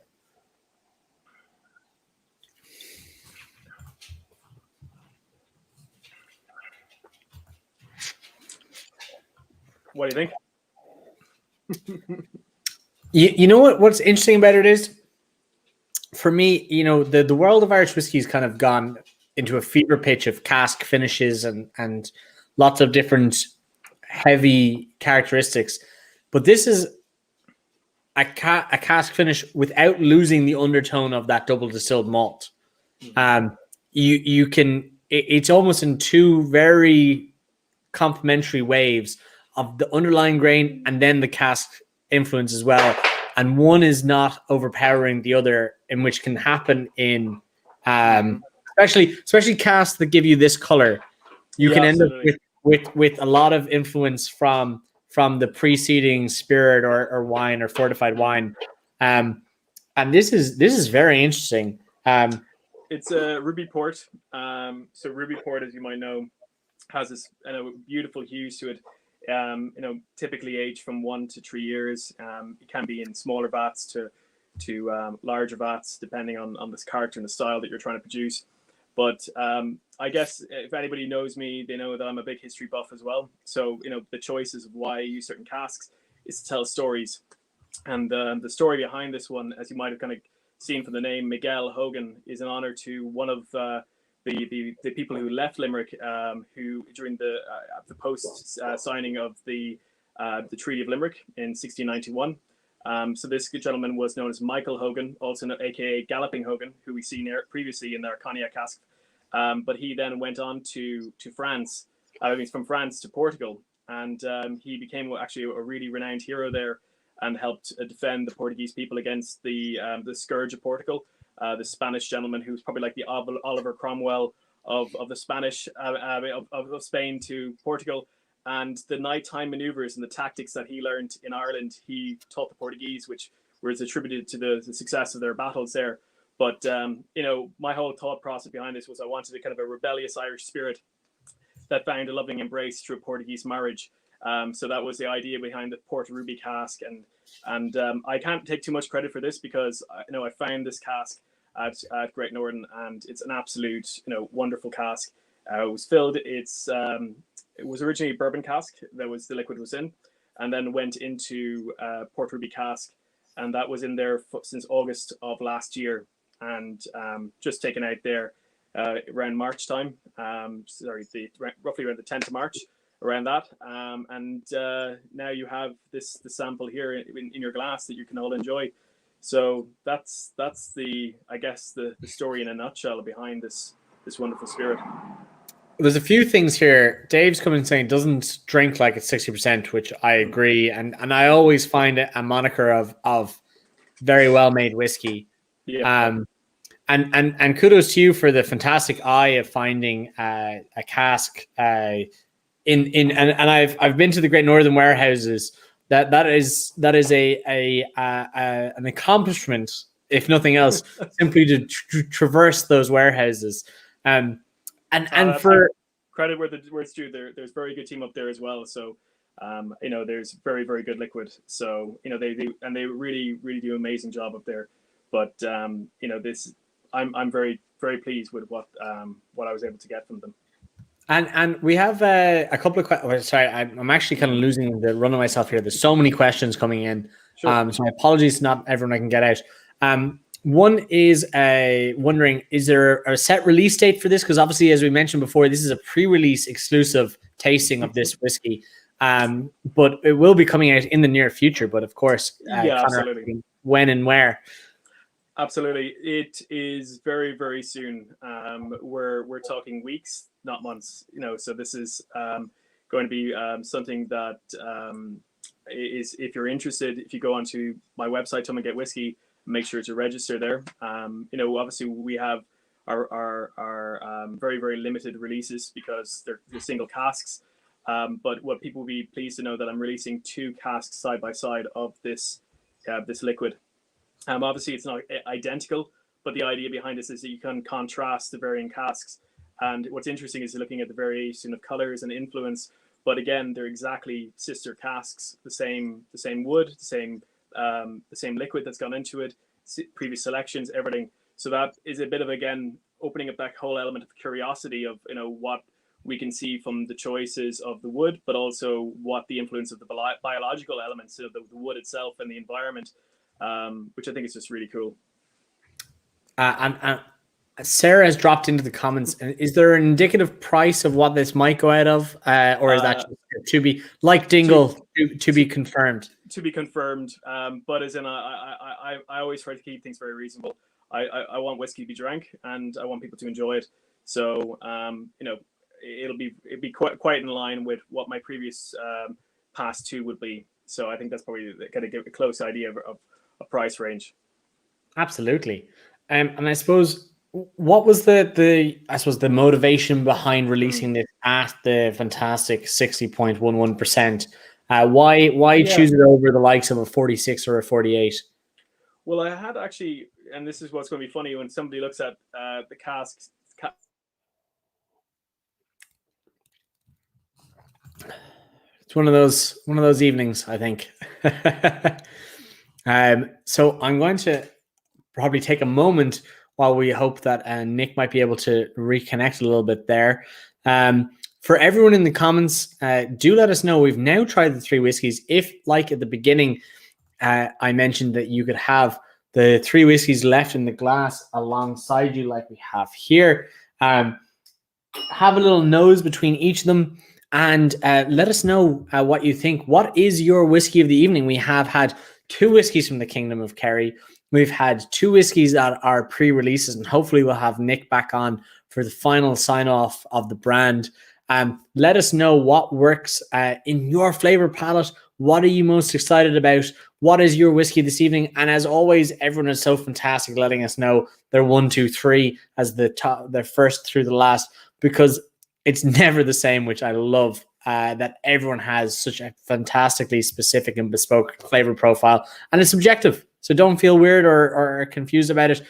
What do you think? You know what's interesting about it is, for me, the world of Irish whiskey has kind of gone into a fever pitch of cask finishes and lots of different heavy characteristics. But this is a cask finish without losing the undertone of that double distilled malt. You can, it's almost in two very complementary waves of the underlying grain and then the cask influence as well. And one is not overpowering the other, in which can happen in especially casks that give you this color. You can end up with a lot of influence from the preceding spirit or wine or fortified wine. And this is very interesting. It's a ruby port. So ruby port, as you might know, has this beautiful hues to it. Typically aged from 1 to 3 years. It can be in smaller vats to larger vats, depending on this character and the style that you're trying to produce. But I guess if anybody knows me, they know that I'm a big history buff as well. So, the choices of why I use certain casks is to tell stories. And the story behind this one, as you might have kind of seen from the name, Miguel Hogan, is an honor to one of the people who left Limerick, who during the post signing of the Treaty of Limerick in 1691. So this gentleman was known as Michael Hogan, also aka Galloping Hogan, who we seen previously in our cognac cask. But he then went on to France. He's from France to Portugal, and he became actually a really renowned hero there, and helped defend the Portuguese people against the scourge of Portugal. The Spanish gentleman who's probably like the Oliver Cromwell of the Spanish of Spain to Portugal. And the nighttime maneuvers and the tactics that he learned in Ireland, he taught the Portuguese, which was attributed to the success of their battles there. But, my whole thought process behind this was I wanted a kind of a rebellious Irish spirit that found a loving embrace through a Portuguese marriage. So that was the idea behind the Port Ruby cask, and I can't take too much credit for this because I found this cask at Great Northern, and it's an absolute wonderful cask. It was filled. It was originally a bourbon cask that was the liquid was in, and then went into Port Ruby cask, and that was in there since August of last year, and just taken out there around March time. Roughly around the 10th of March. Around that, and now you have the sample here in your glass that you can all enjoy. So that's the story in a nutshell behind this wonderful spirit. There's a few things here. Dave's coming saying doesn't drink like it's 60%, which I agree, and I always find it a moniker of very well made whiskey. Yeah. And kudos to you for the fantastic eye of finding a cask. And I've been to the Great Northern warehouses. That is an accomplishment, if nothing else, simply to traverse those warehouses. And for credit where it's due, there's a very good team up there as well. So there's very, very good liquid. So they do, and they really, really do an amazing job up there. But I'm very, very pleased with what I was able to get from them. And we have a couple of questions. Sorry, I'm actually kind of losing the run of myself here. There's so many questions coming in. Sure. So my apologies to not everyone I can get out. One is wondering, is there a set release date for this? Because obviously, as we mentioned before, this is a pre-release exclusive tasting of this whiskey. But it will be coming out in the near future. But of course, absolutely. When and where? Absolutely. It is very, very soon. We're talking weeks, not months, so this is going to be something that is, if you're interested, if you go onto my website, Thomond Gate Whiskey, make sure to register there. Obviously we have our very, very limited releases because they're single casks. But what people will be pleased to know that I'm releasing 2 casks side by side of this liquid. Obviously it's not identical, but the idea behind this is that you can contrast the varying casks. And what's interesting is looking at the variation of colors and influence. But again, they're exactly sister casks, the same wood, the same liquid that's gone into it, previous selections, everything. So that is a bit of, again, opening up that whole element of curiosity of what we can see from the choices of the wood, but also what the influence of the biological elements of the wood itself and the environment, which I think is just really cool. And Sarah has dropped into the comments. Is there an indicative price of what this might go out of, or is that just to be like Dingle to be confirmed? To be confirmed, but as in, I always try to keep things very reasonable. I want whiskey to be drank, and I want people to enjoy it. So it'll be quite in line with what my previous past 2 would be. So I think that's probably kind of give a close idea of a price range. Absolutely, and I suppose. What was the motivation behind releasing this at the fantastic 60.11%? Why choose it over the likes of a 46 or a 48? Well, I had actually, and this is what's going to be funny when somebody looks at the casks. It's one of those evenings, I think. So I'm going to probably take a moment while we hope that Nick might be able to reconnect a little bit there. For everyone in the comments, do let us know. We've now tried the 3 whiskeys. If, like at the beginning, I mentioned that you could have the 3 whiskeys left in the glass alongside you like we have here. Have a little nose between each of them and let us know what you think. What is your whiskey of the evening? We have had 2 whiskeys from the Kingdom of Kerry. We've had 2 whiskeys that are pre-releases, and hopefully we'll have Nick back on for the final sign-off of the brand. Let us know what works in your flavor palette. What are you most excited about? What is your whiskey this evening? And as always, everyone is so fantastic letting us know their 1, 2, 3 as their first through the last, because it's never the same, which I love. That everyone has such a fantastically specific and bespoke flavor profile, and it's subjective. So don't feel weird or confused about it.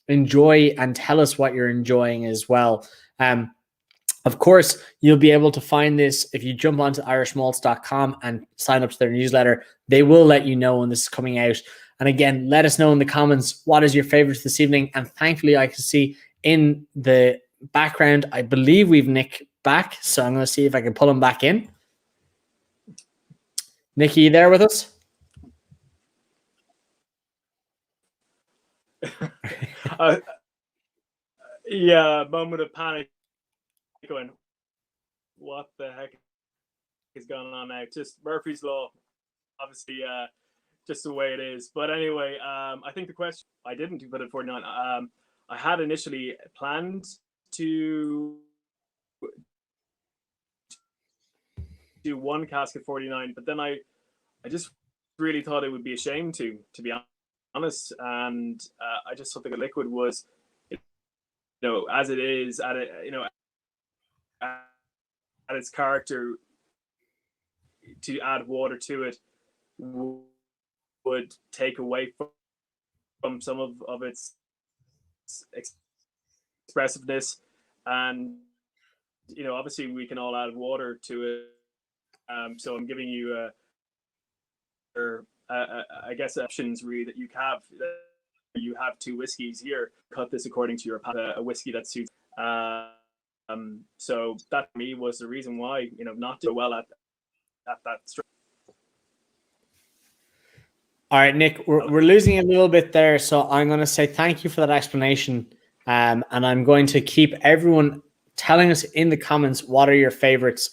Enjoy and tell us what you're enjoying as well. Of course, you'll be able to find this if you jump onto irishmalts.com and sign up to their newsletter. They will let you know when this is coming out. And again, let us know in the comments, what is your favorite this evening? And thankfully, I can see in the background, I believe we've Nick back. So I'm going to see if I can pull him back in. Nick, are you there with us? Yeah, moment of panic, going, what the heck is going on now? Just Murphy's Law, obviously, just the way it is. But anyway, I think the question, I didn't put it 49. I had initially planned to do one cask at 49, but then I just really thought it would be a shame to be honest. And I just thought the liquid was, as it is, at its character, to add water to it would take away from some of its expressiveness. And obviously we can all add water to it. So I'm giving you I guess options really that you have. You have two whiskeys here. Cut this according to your a whiskey that suits. So that for me was the reason why not do well at that. All right, Nick, we're losing a little bit there, so I'm going to say thank you for that explanation, and I'm going to keep everyone telling us in the comments what are your favorites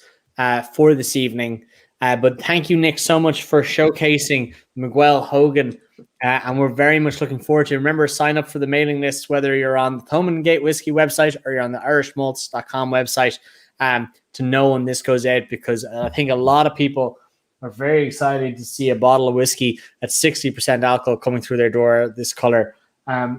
for this evening. But thank you, Nick, so much for showcasing Miguel, Hogan, and we're very much looking forward to it. Remember, sign up for the mailing list, whether you're on the Thomond Gate Whiskey website or you're on the irishmalts.com website, to know when this goes out, because I think a lot of people are very excited to see a bottle of whiskey at 60% alcohol coming through their door this color.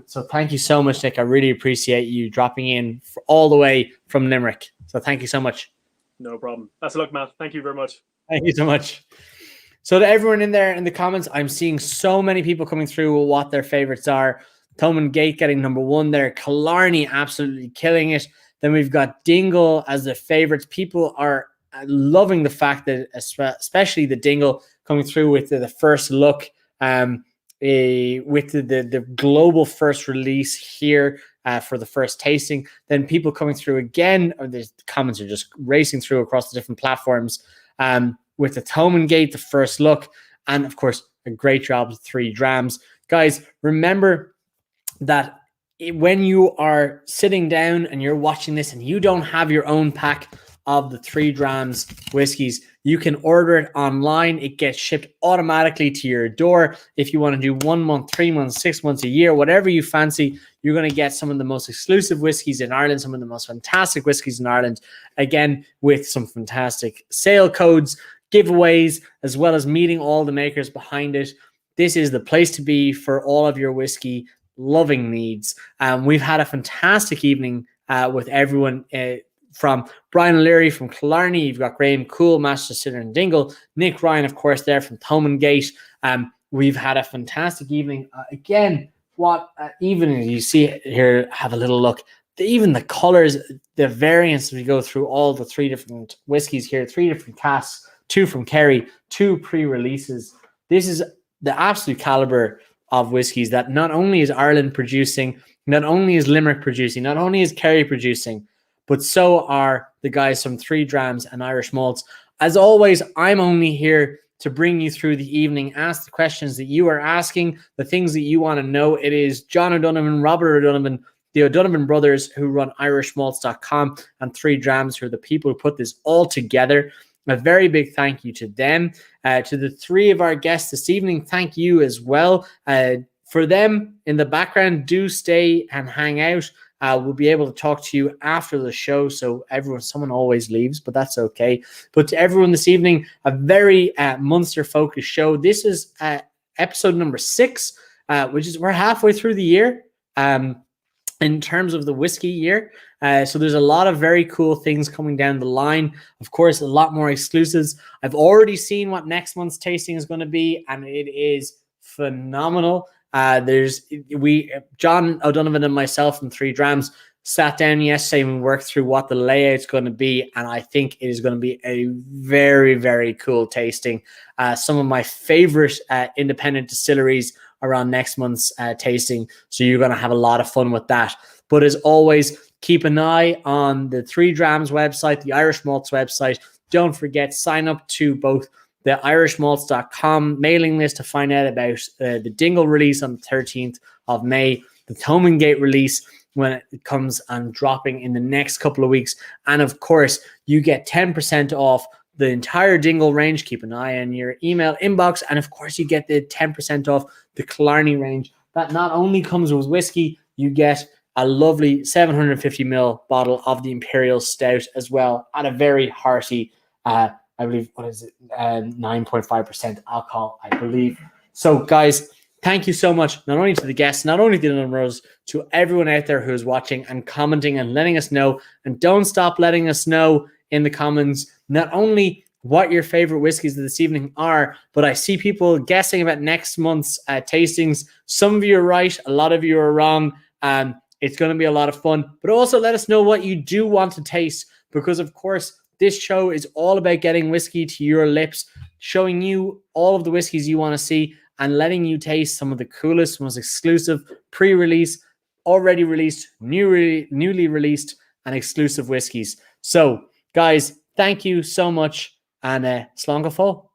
So thank you so much, Nick. I really appreciate you dropping in all the way from Limerick. So thank you so much. No problem. Best of luck, Matt. Thank you very much. Thank you so much. So to everyone in there in the comments, I'm seeing so many people coming through with what their favorites are. Thomond Gate getting number one there. Killarney absolutely killing it. Then we've got Dingle as the favorites. People are loving the fact that especially the Dingle coming through with the first look, with the global first release here for the first tasting. Then people coming through again, or the comments are just racing through across the different platforms, with the Thomond Gate, the first look, and of course a great job with 3 Drams. Guys, remember that when you are sitting down and you're watching this and you don't have your own pack of the 3 Drams whiskeys, you can order it online. It gets shipped automatically to your door. If you want to do 1 month, 3 months, 6 months, a year, whatever you fancy, you're going to get some of the most exclusive whiskeys in Ireland, some of the most fantastic whiskeys in Ireland, again, with some fantastic sale codes, giveaways, as well as meeting all the makers behind it. This is the place to be for all of your whiskey loving needs. We've had a fantastic evening with everyone, from Brian O'Leary from Killarney. You've got Graham Coull, Master Distiller in Dingle. Nick Ryan, of course, there from Thomond Gate. We've had a fantastic evening. Again, what even you see here, have a little look. Even the colors, the variants, we go through all the 3 different whiskeys here, 3 different casks, 2 from Kerry, 2 pre-releases. This is the absolute caliber of whiskeys that not only is Ireland producing, not only is Limerick producing, not only is Kerry producing, but so are the guys from 3 Drams and Irish Malts. As always, I'm only here to bring you through the evening, ask the questions that you are asking, the things that you want to know. It is John O'Donovan, Robert O'Donovan, the O'Donovan brothers who run irishmalts.com, and 3 Drams, who are the people who put this all together. A very big thank you to them. To the 3 of our guests this evening, thank you as well. For them in the background, do stay and hang out. We'll be able to talk to you after the show. So someone always leaves, but that's okay. But to everyone this evening, a very Munster-focused show. This is episode number 6, which is we're halfway through the year in terms of the whiskey year. So there's a lot of very cool things coming down the line. Of course, a lot more exclusives. I've already seen what next month's tasting is going to be, and it is phenomenal. John O'Donovan and myself from 3 Drams sat down yesterday and worked through what the layout's going to be, and I think it is going to be a very, very cool tasting. Some of my favorite independent distilleries are on next month's tasting, so you're going to have a lot of fun with that. But as always, keep an eye on the 3 Drams website, the Irish Malts website. Don't forget, sign up to both the irishmalts.com mailing list to find out about the Dingle release on the 13th of May, the Thomond Gate release when it comes and dropping in the next couple of weeks. And of course, you get 10% off the entire Dingle range. Keep an eye on your email inbox. And of course, you get the 10% off the Killarney range. That not only comes with whiskey, you get a lovely 750ml bottle of the Imperial Stout as well at a very hearty, I believe, 9.5% alcohol, I believe. So guys, thank you so much, not only to the guests, not only to the numbers, to everyone out there who is watching and commenting and letting us know. And don't stop letting us know in the comments, not only what your favorite whiskeys of this evening are, but I see people guessing about next month's tastings. Some of you are right, a lot of you are wrong. It's going to be a lot of fun, but also let us know what you do want to taste, because of course, this show is all about getting whiskey to your lips, showing you all of the whiskeys you want to see, and letting you taste some of the coolest, most exclusive, pre-release, already released, newly released, and exclusive whiskeys. So, guys, thank you so much, and slán go fóill.